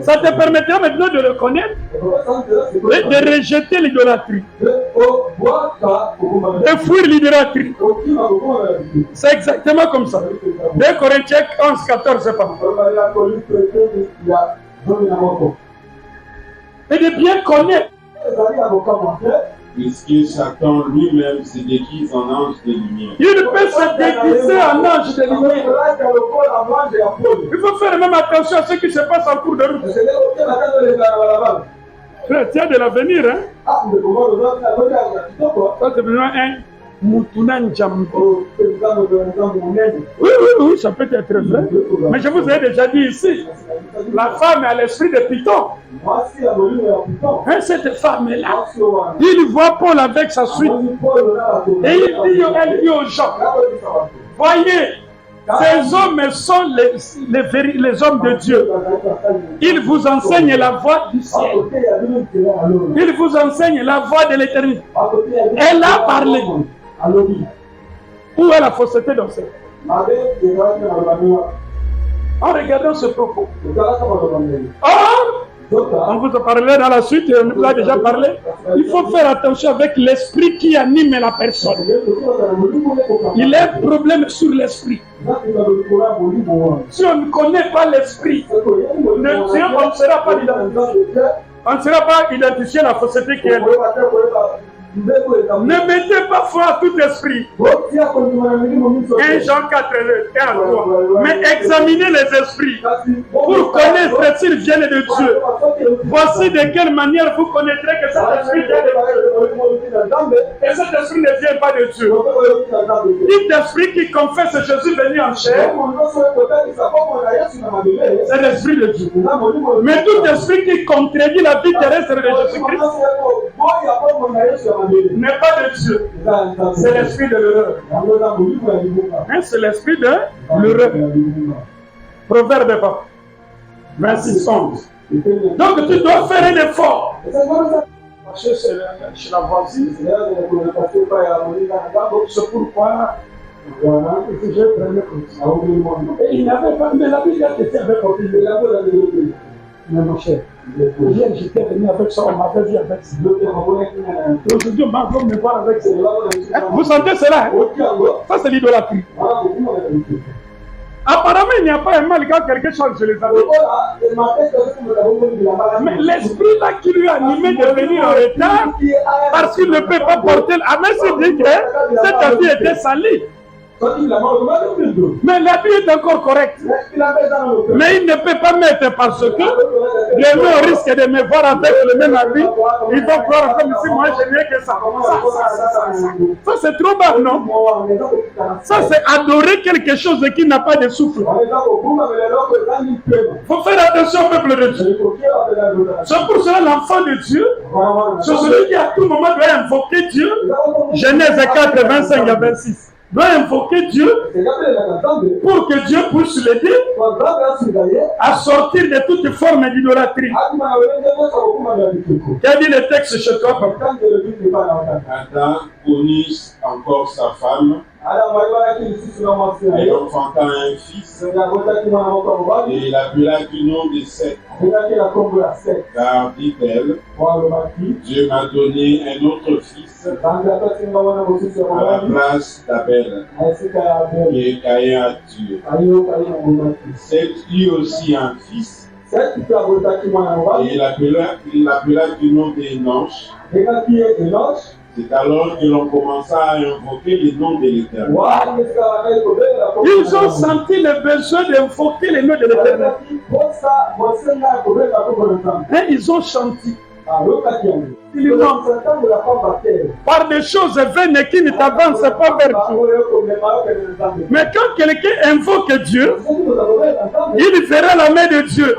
Ça te permettra maintenant de le connaître et de rejeter l'idolâtrie, de fuir l'idolâtrie. C'est exactement comme ça. 2 Corinthiens 11, 14, c'est pas. Et de bien connaître.
Puisque Satan lui-même se déguise en ange de lumière.
Il peut se déguiser en ange de lumière. Il faut faire même attention à ce qui se passe en cours de route. Chrétien de l'avenir, hein? Ça, c'est besoin un Moutunan Djambo. Oui, ça peut être vrai. Mais je vous ai déjà dit ici, la femme a l'esprit de Python. Hein, cette femme-là, il voit Paul avec sa suite. Et elle dit aux gens, voyez, ces hommes sont les hommes de Dieu. Ils vous enseignent la voie du ciel. Ils vous enseignent la voie de l'éternité. Elle a parlé. Où est la fausseté dans ça? En regardant ce propos. Or, on vous a parlé dans la suite, on vous a déjà parlé. Il faut faire attention avec l'esprit qui anime la personne. Il y a un problème sur l'esprit. Si on ne connaît pas l'esprit, on ne sera pas identifié la fausseté qui est là. Ne mettez pas foi à tout esprit. 1 Jean 4, 3. Mais examinez les esprits pour connaître s'ils viennent de Dieu. Voici de quelle manière vous connaîtrez que cet esprit vient de Dieu. Et cet esprit ne vient pas de Dieu. Tout esprit qui confesse Jésus venu en chair, c'est l'esprit de Dieu. Mais tout esprit qui contredit la vie terrestre de Jésus-Christ n'est pas de Dieu. C'est l'esprit de l'erreur. Hein, c'est l'esprit de l'erreur. Proverbe 26, 11. Donc tu dois faire un effort. Parce que c'est chez la voisine. C'est pourquoi je prenais comme ça. Et il n'avait pas, mais la Bible était avec lui. Mais mon cher, hier j'étais venu avec ça, on m'avait vu avec ça. Aujourd'hui on va me voir avec ça. Vous sentez cela? Ça c'est l'idolâtrie. Apparemment il n'y a pas un mal quand quelqu'un change les amis. Mais l'esprit là qui lui a animé de venir en retard, parce qu'il ne peut pas porter. Ah mais c'est dit que cette vie était salie. Mais l'habit est encore correct. Mais il ne peut pas mettre parce que les gens risquent de me voir avec le même habit. Ils vont croire comme si moi je n'ai que ça. Ça c'est trop bas, non? Ça c'est adorer quelque chose qui n'a pas de souffle. Il faut faire attention au peuple de Dieu. C'est pour cela l'enfant de Dieu, c'est celui qui à tout moment doit invoquer Dieu. Genèse 4, 25 à 26. Doit invoquer Dieu pour que Dieu puisse l'aider à sortir de toute forme d'idolâtrie. Qu'a dit le texte chez toi, papa?
Adam connut encore sa femme et enfanta un fils et il appela du nom de Seth. Car, dit-elle, Dieu m'a donné un autre fils à la place d'Abel, et Caïn a tué. Seth eut aussi un fils, et il l'appela du nom d'Enoch. C'est alors que l'on commença à invoquer le nom de l'Éternel.
Ils ont senti le besoin d'invoquer le nom de l'Éternel. Et ils ont chanté. Par des choses vaines qui ne t'avancent pas vers Dieu. Mais quand quelqu'un invoque Dieu, il verra la main de Dieu.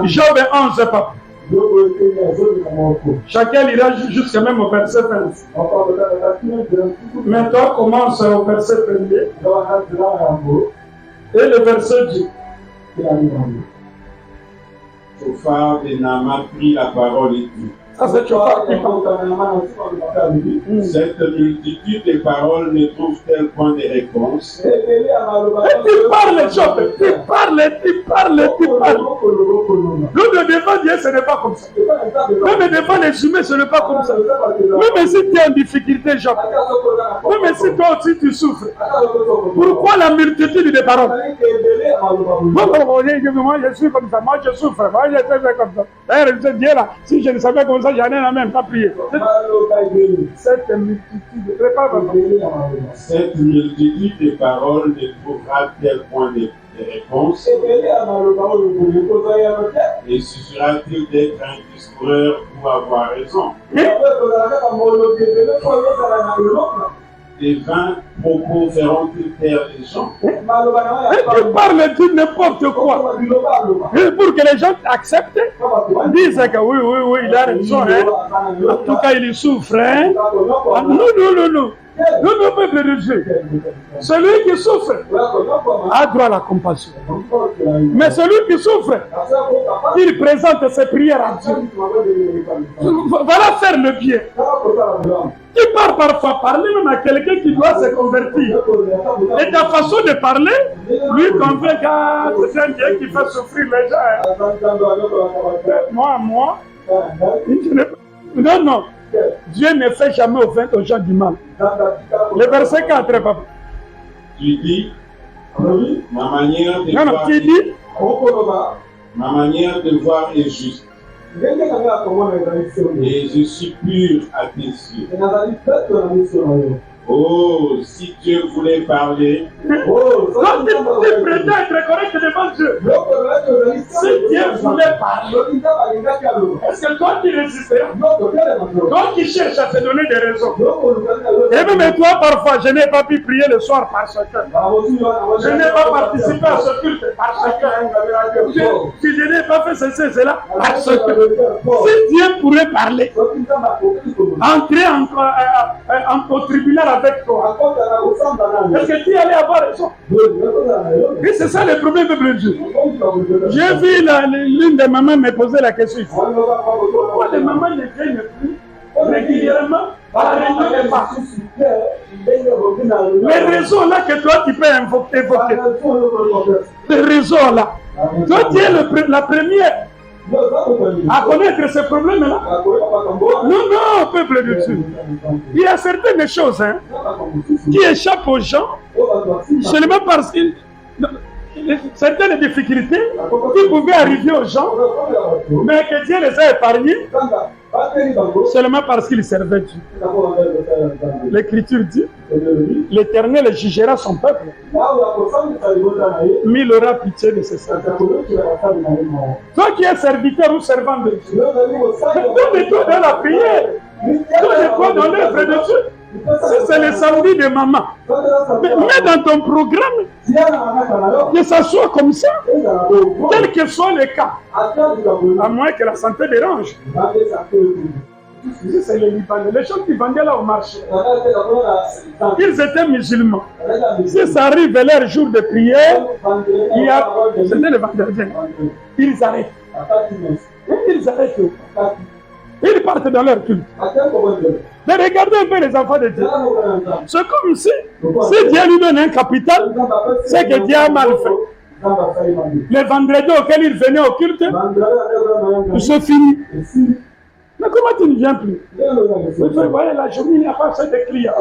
Job 11, papa. Chacun lira jusqu'à même au verset 20. Maintenant, commence au verset 1er. Et le verset 10.
Tsophar de Naaman prit la parole et dit.
Ça, c'est Tsophar qui parle.
Cette multitude de paroles ne trouve-t-elle point de réponse?
Et tu parles, Job. Tu parles. Nous ne devant Dieu, ce n'est pas comme ça. Même devant les humains, ce n'est pas comme ça. Même si tu es en difficulté, Job. Même si toi aussi tu souffres. Pourquoi la multitude de paroles? Moi, je suis comme ça. Moi, je souffre. Moi, je suis comme ça. D'ailleurs, Dieu là, si je ne savais comme ça, j'en ai la même pas prié. Cette
multitude de paroles ne trouvera-t-elle point de réponse? Et suffira-t-il d'être un discoureur pour avoir raison? Les vains propos feront-ils taire les gens?
Et tu parles de n'importe quoi. Et pour que les gens acceptent, disent que oui, il a raison. Hein. En tout cas, il souffre. Hein. Non. Non, peuple de Dieu. Celui qui souffre a droit à la compassion. Mais celui qui souffre, il présente ses prières à Dieu. Voilà faire le bien. Tu pars parfois parler même à quelqu'un qui doit se convertir. Et ta façon de parler lui convainc que c'est un Dieu qui fait souffrir les gens. Moi, non. Dieu ne fait jamais aux gens du mal. Le verset 4, papa.
Tu dis, ma manière de voir,
tu dis,
ma manière de voir est juste. Et je suis pur à tes yeux. Oh, si Dieu voulait parler.
Quand tu prétends être correct devant Dieu. Si Dieu voulait parler, est-ce que toi tu résistes? Toi qui cherches à te donner des raisons. Et même toi, parfois, je n'ai pas pu prier le soir parce que je n'ai pas participé à ce culte parce que je n'ai pas fait ceci, cela parce que si Dieu pourrait parler, entrer au tribunal avec toi, est-ce que tu allais avoir raison? Et c'est ça le problème de Dieu. J'ai vu l'une des mamans me poser la question. Pourquoi les mamans ne viennent plus régulièrement à la réunion des femmes? Les raisons là que toi tu peux évoquer. Les raisons là. Toi tu es la première à connaître ce problème-là. Non, peuple de Dieu. Il y a certaines choses qui échappent aux gens seulement parce que certaines difficultés qui pouvaient arriver aux gens, mais que Dieu les a épargnés Seulement parce qu'il servait Dieu. L'Écriture dit, l'Éternel jugera son peuple, mais il aura pitié de ses serviteurs. Toi qui es serviteur ou servant de Dieu, donne-toi dans la prière, donne-toi dans l'œuvre de Dieu. Si c'est le samedi de maman, mets dans ton programme que ça soit comme ça, quel que soit le cas, à moins que la santé dérange. C'est les Libanais, les gens qui vendaient là au marché, ils étaient musulmans. Si ça arrive leur jour de prière, c'était le vendredi, ils arrêtent. Ils partent dans leur culte. Mais regardez un peu les enfants de Dieu. C'est comme si Dieu lui donne un capital, c'est que Dieu a mal fait. Le vendredi auquel il venait au culte, c'est fini. Mais comment tu ne viens plus? Vous voyez, la journée, il n'y a pas assez de clients.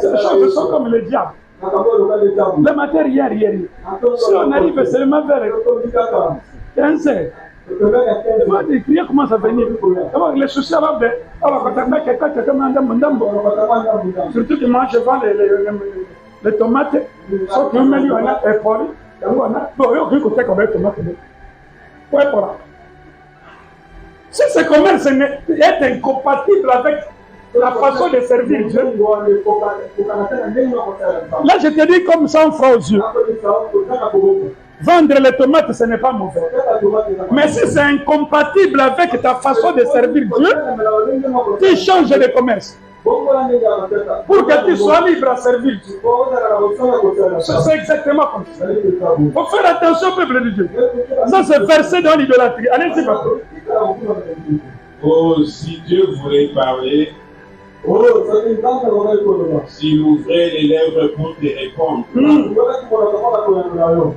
Ces choses sont comme le diable. Le matin, hier. Si on arrive seulement vers 15 heures, les clients commencent à venir. Les soucis vont bien. Surtout que moi, je vends les tomates. Sauf que on a épaulé. Si ce commerce est incompatible avec la façon de servir Dieu, là je te dis comme ça, on fera aux yeux. Vendre les tomates, ce n'est pas mauvais. Mais si c'est incompatible avec ta façon de servir Dieu, tu changes de commerce. Pour que tu sois libre à servir Dieu. C'est exactement comme ça. Il faut faire attention au peuple de Dieu. Ça, c'est versé dans l'idolâtrie. Allez-y, papa.
Oh, si Dieu voulait parler, s'il ouvrait les lèvres pour te répondre,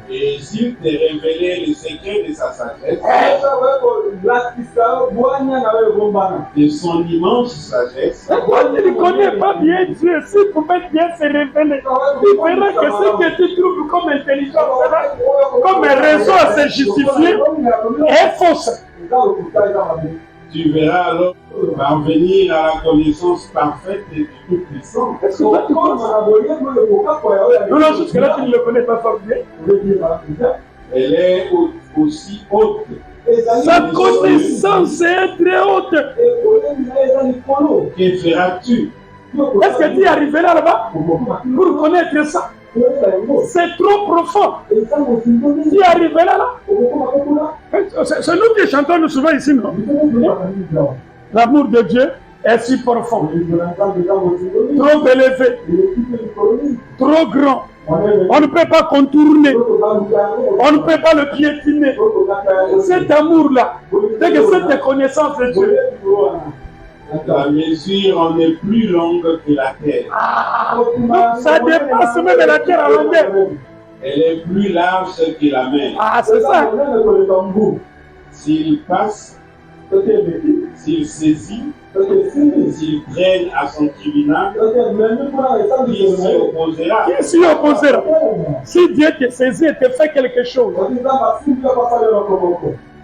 et s'il te révélait les secrets de sa sagesse, de son immense sagesse,
il ne connaît pas bien Dieu. S'il pouvait bien se révéler, il verra que ce que tu trouves comme intelligence, comme un raison à se justifier, est fausse.
Tu verras alors parvenir à la connaissance parfaite du Tout-Puissant.
Non, jusque-là, tu ne le connais pas fort bien.
Elle est aussi haute.
Sa connaissance est très haute.
Que feras-tu?
Est-ce que tu es arrivé là-bas pour connaître ça? C'est trop profond. Tu es arrivé là? C'est nous qui chantons souvent ici, non? L'amour de Dieu est si profond, trop élevé, trop grand. On ne peut pas contourner, on ne peut pas le piétiner. Cet amour-là, c'est que cette connaissance de Dieu,
la mesure en est plus longue que la terre.
Ça dépasse même la terre à longueur.
Elle est plus large que la mer.
Ah, c'est ça.
S'il passe, s'il saisit, s'il traîne à son tribunal, qui s'y opposera?
Qui s'y opposera? Si Dieu te saisit et te fait quelque chose,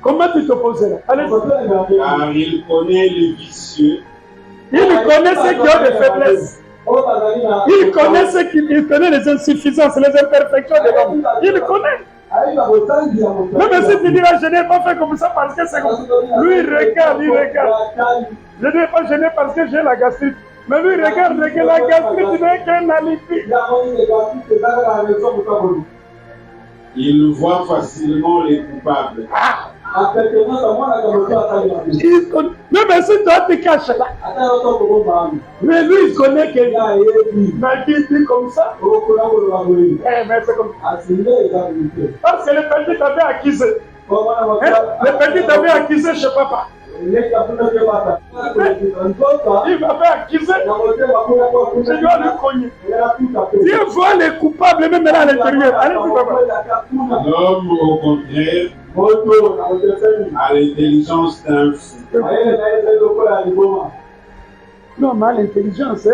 comment tu t'opposeras?
Car il connaît les vicieux.
Il connaît ceux qui ont des faiblesses. Il connaît les insuffisances, les imperfections de l'homme. Il connaît. Même si tu diras, je n'ai pas fait comme ça parce que c'est comme ça. Lui, il regarde. Je n'ai pas gêné parce que j'ai la gastrite. Mais lui, regarde que la gastrite n'est qu'un alibi.
Il voit facilement les coupables.
Même si toi tu caches là, mais lui il connaît que mais dit comme ça. Mais c'est comme parce que le petit t'avait accusé. Le petit t'avait accusé chez papa. Il m'avait accusé. Je dois le cogner. Dieu voit les coupables même là à l'intérieur. Allez-y, papa.
L'homme, au contraire, a l'intelligence d'un fou.
Non, mais l'intelligence,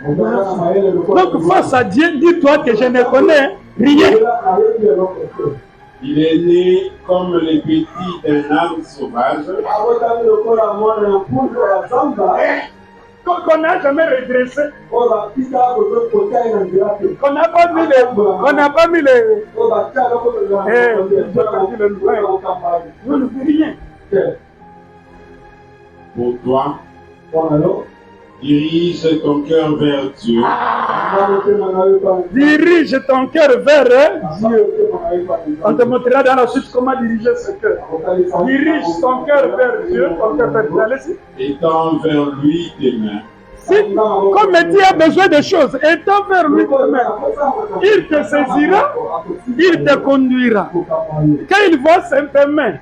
donc face à Dieu, dis-toi que je ne connais rien.
Il est né comme les petits d'un arbre sauvage.
Qu'on n'a jamais redressé. Qu'on n'a pas mis les. On n'a pas mis les. Vous ne faites rien.
Pour toi, dirige ton cœur vers Dieu.
Dirige ton cœur vers Dieu. On te montrera dans la suite comment diriger ce cœur. Dirige ton cœur vers Dieu. Ton cœur vers Dieu. Allez-y.
Étends vers lui tes mains.
Si, comme Dieu a besoin de choses, étends vers lui tes mains. Il te saisira, il te conduira. Quand il voit tes mains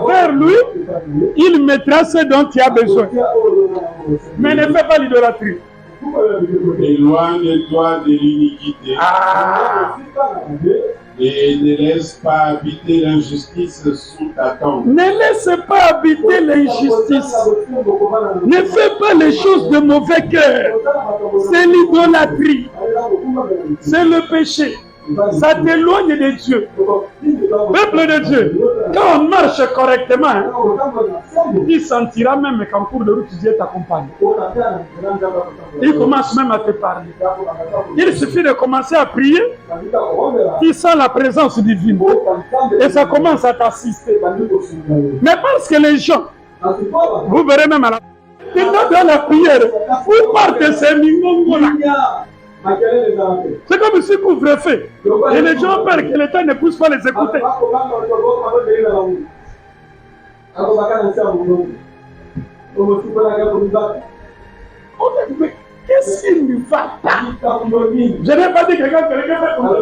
vers lui, il mettra ce dont tu as besoin. Mais ne fais pas l'idolâtrie.
Éloigne-toi de l'iniquité. Et ne laisse pas habiter l'injustice sous ta tente.
Ne laisse pas habiter l'injustice. Ne fais pas les choses de mauvais cœur. C'est l'idolâtrie. C'est le péché. Ça t'éloigne de Dieu. Peuple de Dieu, quand on marche correctement, tu sentiras même qu'en cours de route, Dieu t'accompagne. Il commence même à te parler. Il suffit de commencer à prier, tu sens la présence divine. Et ça commence à t'assister. Mais parce que les gens, vous verrez même à la dans la prière, vous partez ces mingongo-là. C'est comme si couvre-feu. Et les gens ont peur que l'État ne puisse pas les écouter. Mais qu'est-ce qu'il ne va pas? Je n'ai pas dit que quelqu'un fait comme ça.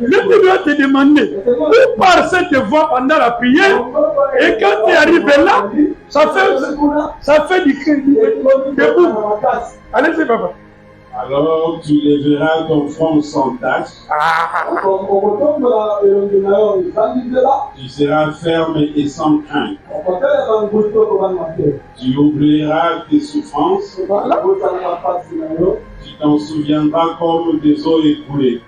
Je dois te demander où part cette voix pendant la prière, et quand tu arrives là, ça fait du crédit. Allez-y, papa.
Alors tu lèveras ton front sans tache. Tu seras ferme et sans crainte. Tu oublieras tes souffrances. Tu t'en souviendras comme des eaux écoulées.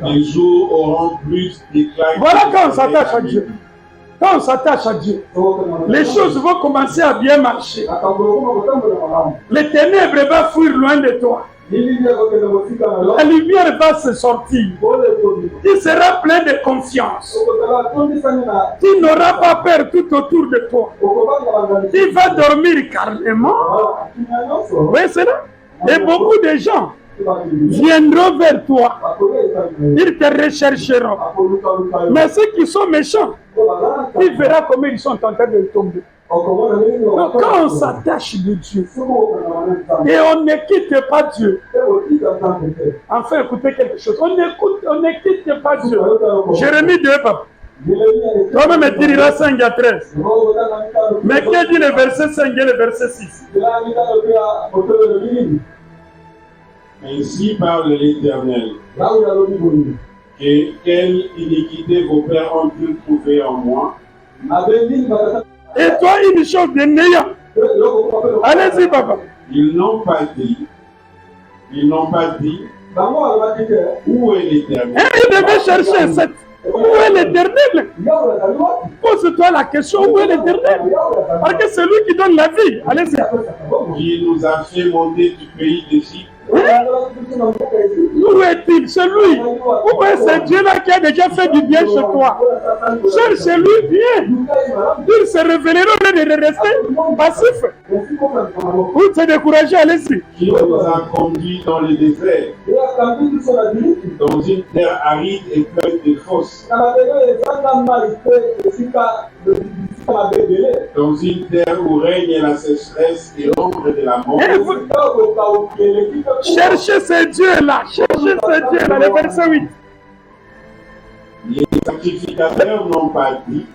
Tes jours auront plus d'éclat.
Voilà quand on s'attache à Dieu. Quand on s'attache à Dieu, les choses vont commencer à bien marcher. Les ténèbres vont fuir loin de toi. La lumière va se sortir. Tu seras plein de confiance. Tu n'auras pas peur tout autour de toi. Tu vas dormir calmement. Oui, c'est là. Et beaucoup de gens viendront vers toi. Ils te rechercheront. Mais ceux qui sont méchants, tu verras comment ils sont en train de tomber. Donc, quand on s'attache de Dieu et on ne quitte pas Dieu, enfin écoutez quelque chose, on ne quitte pas Dieu. Jérémie 2, papa. Toi-même tu diras 5 à 13. Mais que dit le verset 5 et le verset 6?
Ainsi parle l'Éternel. Quelle iniquité vos pères ont-ils trouvé en moi?
Et toi, une chose de néant. Allez-y, papa.
Ils n'ont pas dit. Où est l'Éternel?
Il devait chercher cette. Où est l'Éternel? Pose-toi la question, où est l'Éternel? Parce que c'est lui qui donne la vie. Allez-y.
Qui nous a fait monter du pays d'Égypte.
Où est-il? C'est lui. Où est ce Dieu-là qui a déjà fait du bien chez toi? Cherche lui, viens. Il se révélera de rester passif. Ou te décourager, allez-y.
Qui nous a conduits dans le désert, dans une terre aride et pleine de fosses, dans une terre où règne la sécheresse et l'ombre de la mort.
Cherchez ce Dieu-là, cherchez ce Dieu-là, le verset 8.
Les sacrificateurs n'ont pas dit.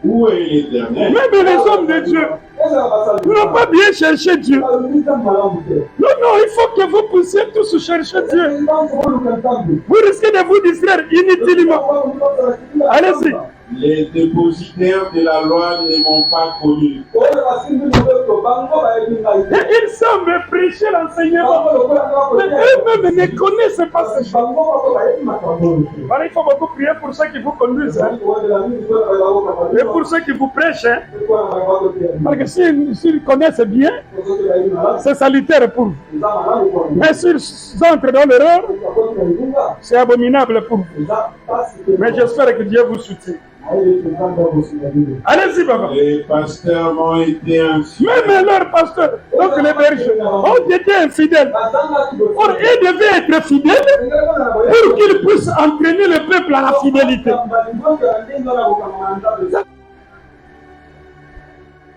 Où est l'Éternel?
Même les hommes de Dieu n'ont pas bien cherché Dieu. Non, il faut que vous puissiez tous chercher Dieu. Vous risquez de vous distraire inutilement. Allez-y.
Les dépositaires de la loi ne m'ont pas connu.
Et ils semblent prêcher l'enseignement. Mais eux-mêmes eux-mêmes ne connaissent pas ces choses. Voilà, il faut beaucoup prier pour ceux qui vous conduisent. Hein. Et pour ceux qui vous prêchent. Hein. Parce que s'ils connaissent bien, c'est salutaire pour vous. Mais s'ils entrent dans l'erreur, c'est abominable pour vous. Mais j'espère que Dieu vous soutient. Allez-y, papa.
Les pasteurs m'ont été infidèles.
Même leurs pasteurs, donc les bergers, ont été infidèles. Or, ils devaient être fidèles pour qu'ils puissent entraîner le peuple à la fidélité.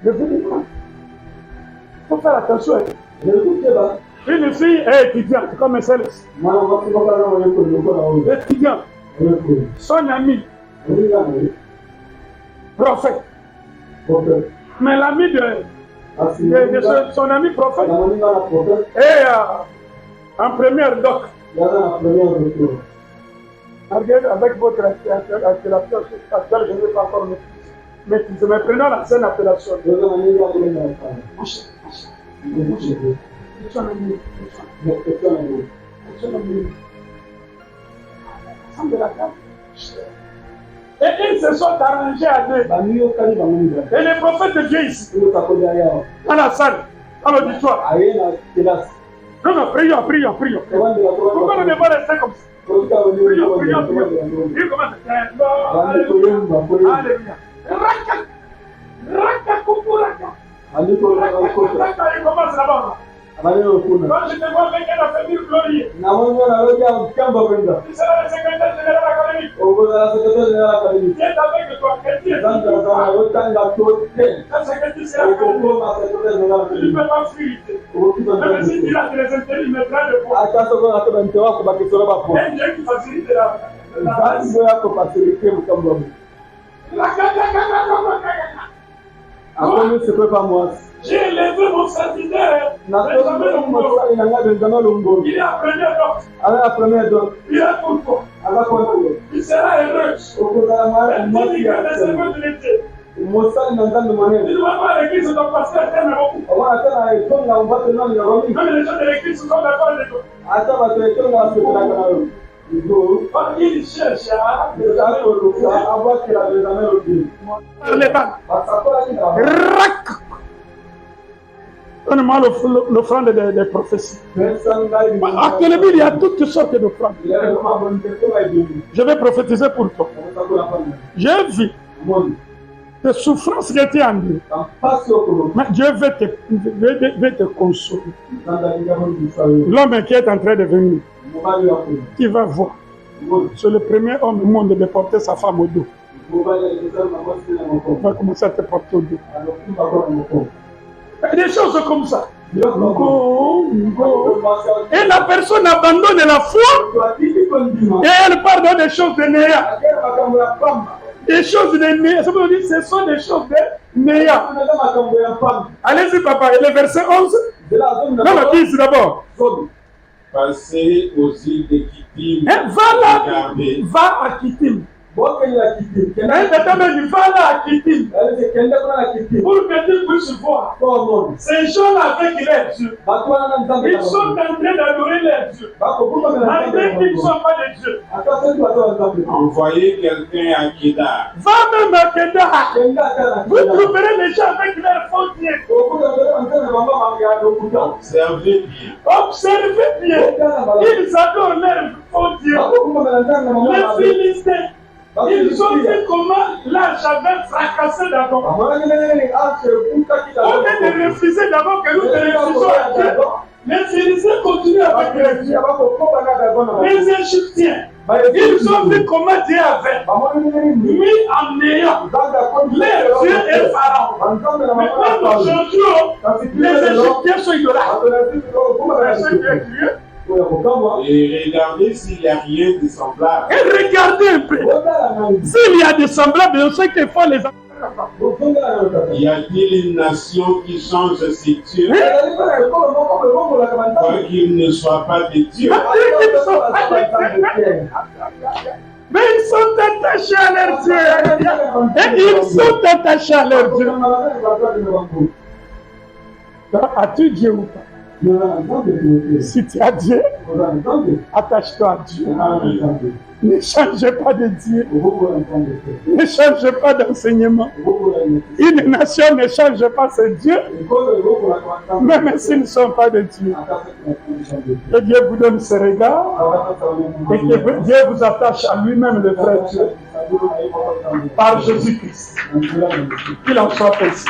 Il faut faire attention. Une fille est étudiante, comme Céleste. Étudiante. Son ami. Prophète. Mais l'ami de son ami prophète est en première doc. Avec votre appellation actuelle, je ne vais pas encore maîtriser. Mais prenons la scène appellation. Et ils se sont arrangés à deux. Et les prophètes de Dieu ici, dans la salle, dans l'auditoire. Non, prions. Pourquoi nous ne devons rester comme ça? Prions. Il commence à alléluia. Il commence là-bas. Quand je te vois avec un affaire glorieux, tu seras le secrétaire général académique. Qui est avec toi? Qui est avec toi? C'est que tu seras académique. Tu ne peux pas fuir. Même si tu as les intérêts, il mettra de poids. Et Dieu qui facilite j'ai élevé mon serviteur. Il est à première dose. Il est pour toi. Il sera heureux. Il dit que les serveurs de l'été. Il ne va pas à l'église, ton pasteur t'aime beaucoup. Même les gens de l'église sont d'accord avec toi. Il cherche à donne-moi l'offrande des prophéties. À Télébi, il y a toutes sortes d'offrandes. Je vais prophétiser pour toi. J'ai vu tes souffrances qui étaient en Dieu. Mais Dieu veut te consoler. L'homme qui est en train de venir, qui va voir. C'est le premier homme au monde de porter sa femme au dos. Il va commencer à te porter au dos. Des choses comme ça. Et la personne abandonne la foi et elle part dans des choses de néant. Des choses de néant. Ça veut dire ce sont des choses de néant. Allez-y, papa. Et le verset 11. Non, la 10 d'abord.
Passez aux îles de Kittim.
Va à Kittim. Va là à Kittim. Pour que tu puisses voir. Ces gens avec les dieux. Ils sont en train d'adorer les dieux. Malgré qu'ils ne sont pas des dieux.
Envoyez quelqu'un à Kedar.
Va même à Kedar. Vous trouverez les gens avec leurs faux dieux. Observez bien. Ils adorent leurs faux dieux. Les Philistins. Ils ont vu comment l'âge avait fracassé d'abord. Au lieu de refuser d'abord que nous te refusons à Dieu, les Philistins continuent avec les dieux. Les Égyptiens, ils ont vu comment Dieu avait mis en néant les dieux et Pharaon. Maintenant, aujourd'hui, les Égyptiens sont idolâtres.
Et regardez s'il n'y a rien de semblable.
Et regardez un peu. S'il y a des semblables, on sait qu'il faut les.
Y a-t-il une nation qui change ses dieux? Qu'ils ne soient pas des dieux.
Mais ils sont attachés à leur Dieu. Et ils sont attachés à leur Dieu. As-tu Dieu ou pas? Si tu as Dieu, attache-toi à Dieu. Ne changez pas de Dieu. Ne changez pas d'enseignement. Une nation ne change pas ses dieux, même s'ils ne sont pas de Dieu. Que Dieu vous donne ce regard et que Dieu vous attache à lui-même, le frère Dieu, par Jésus-Christ. Qu'il en soit ainsi.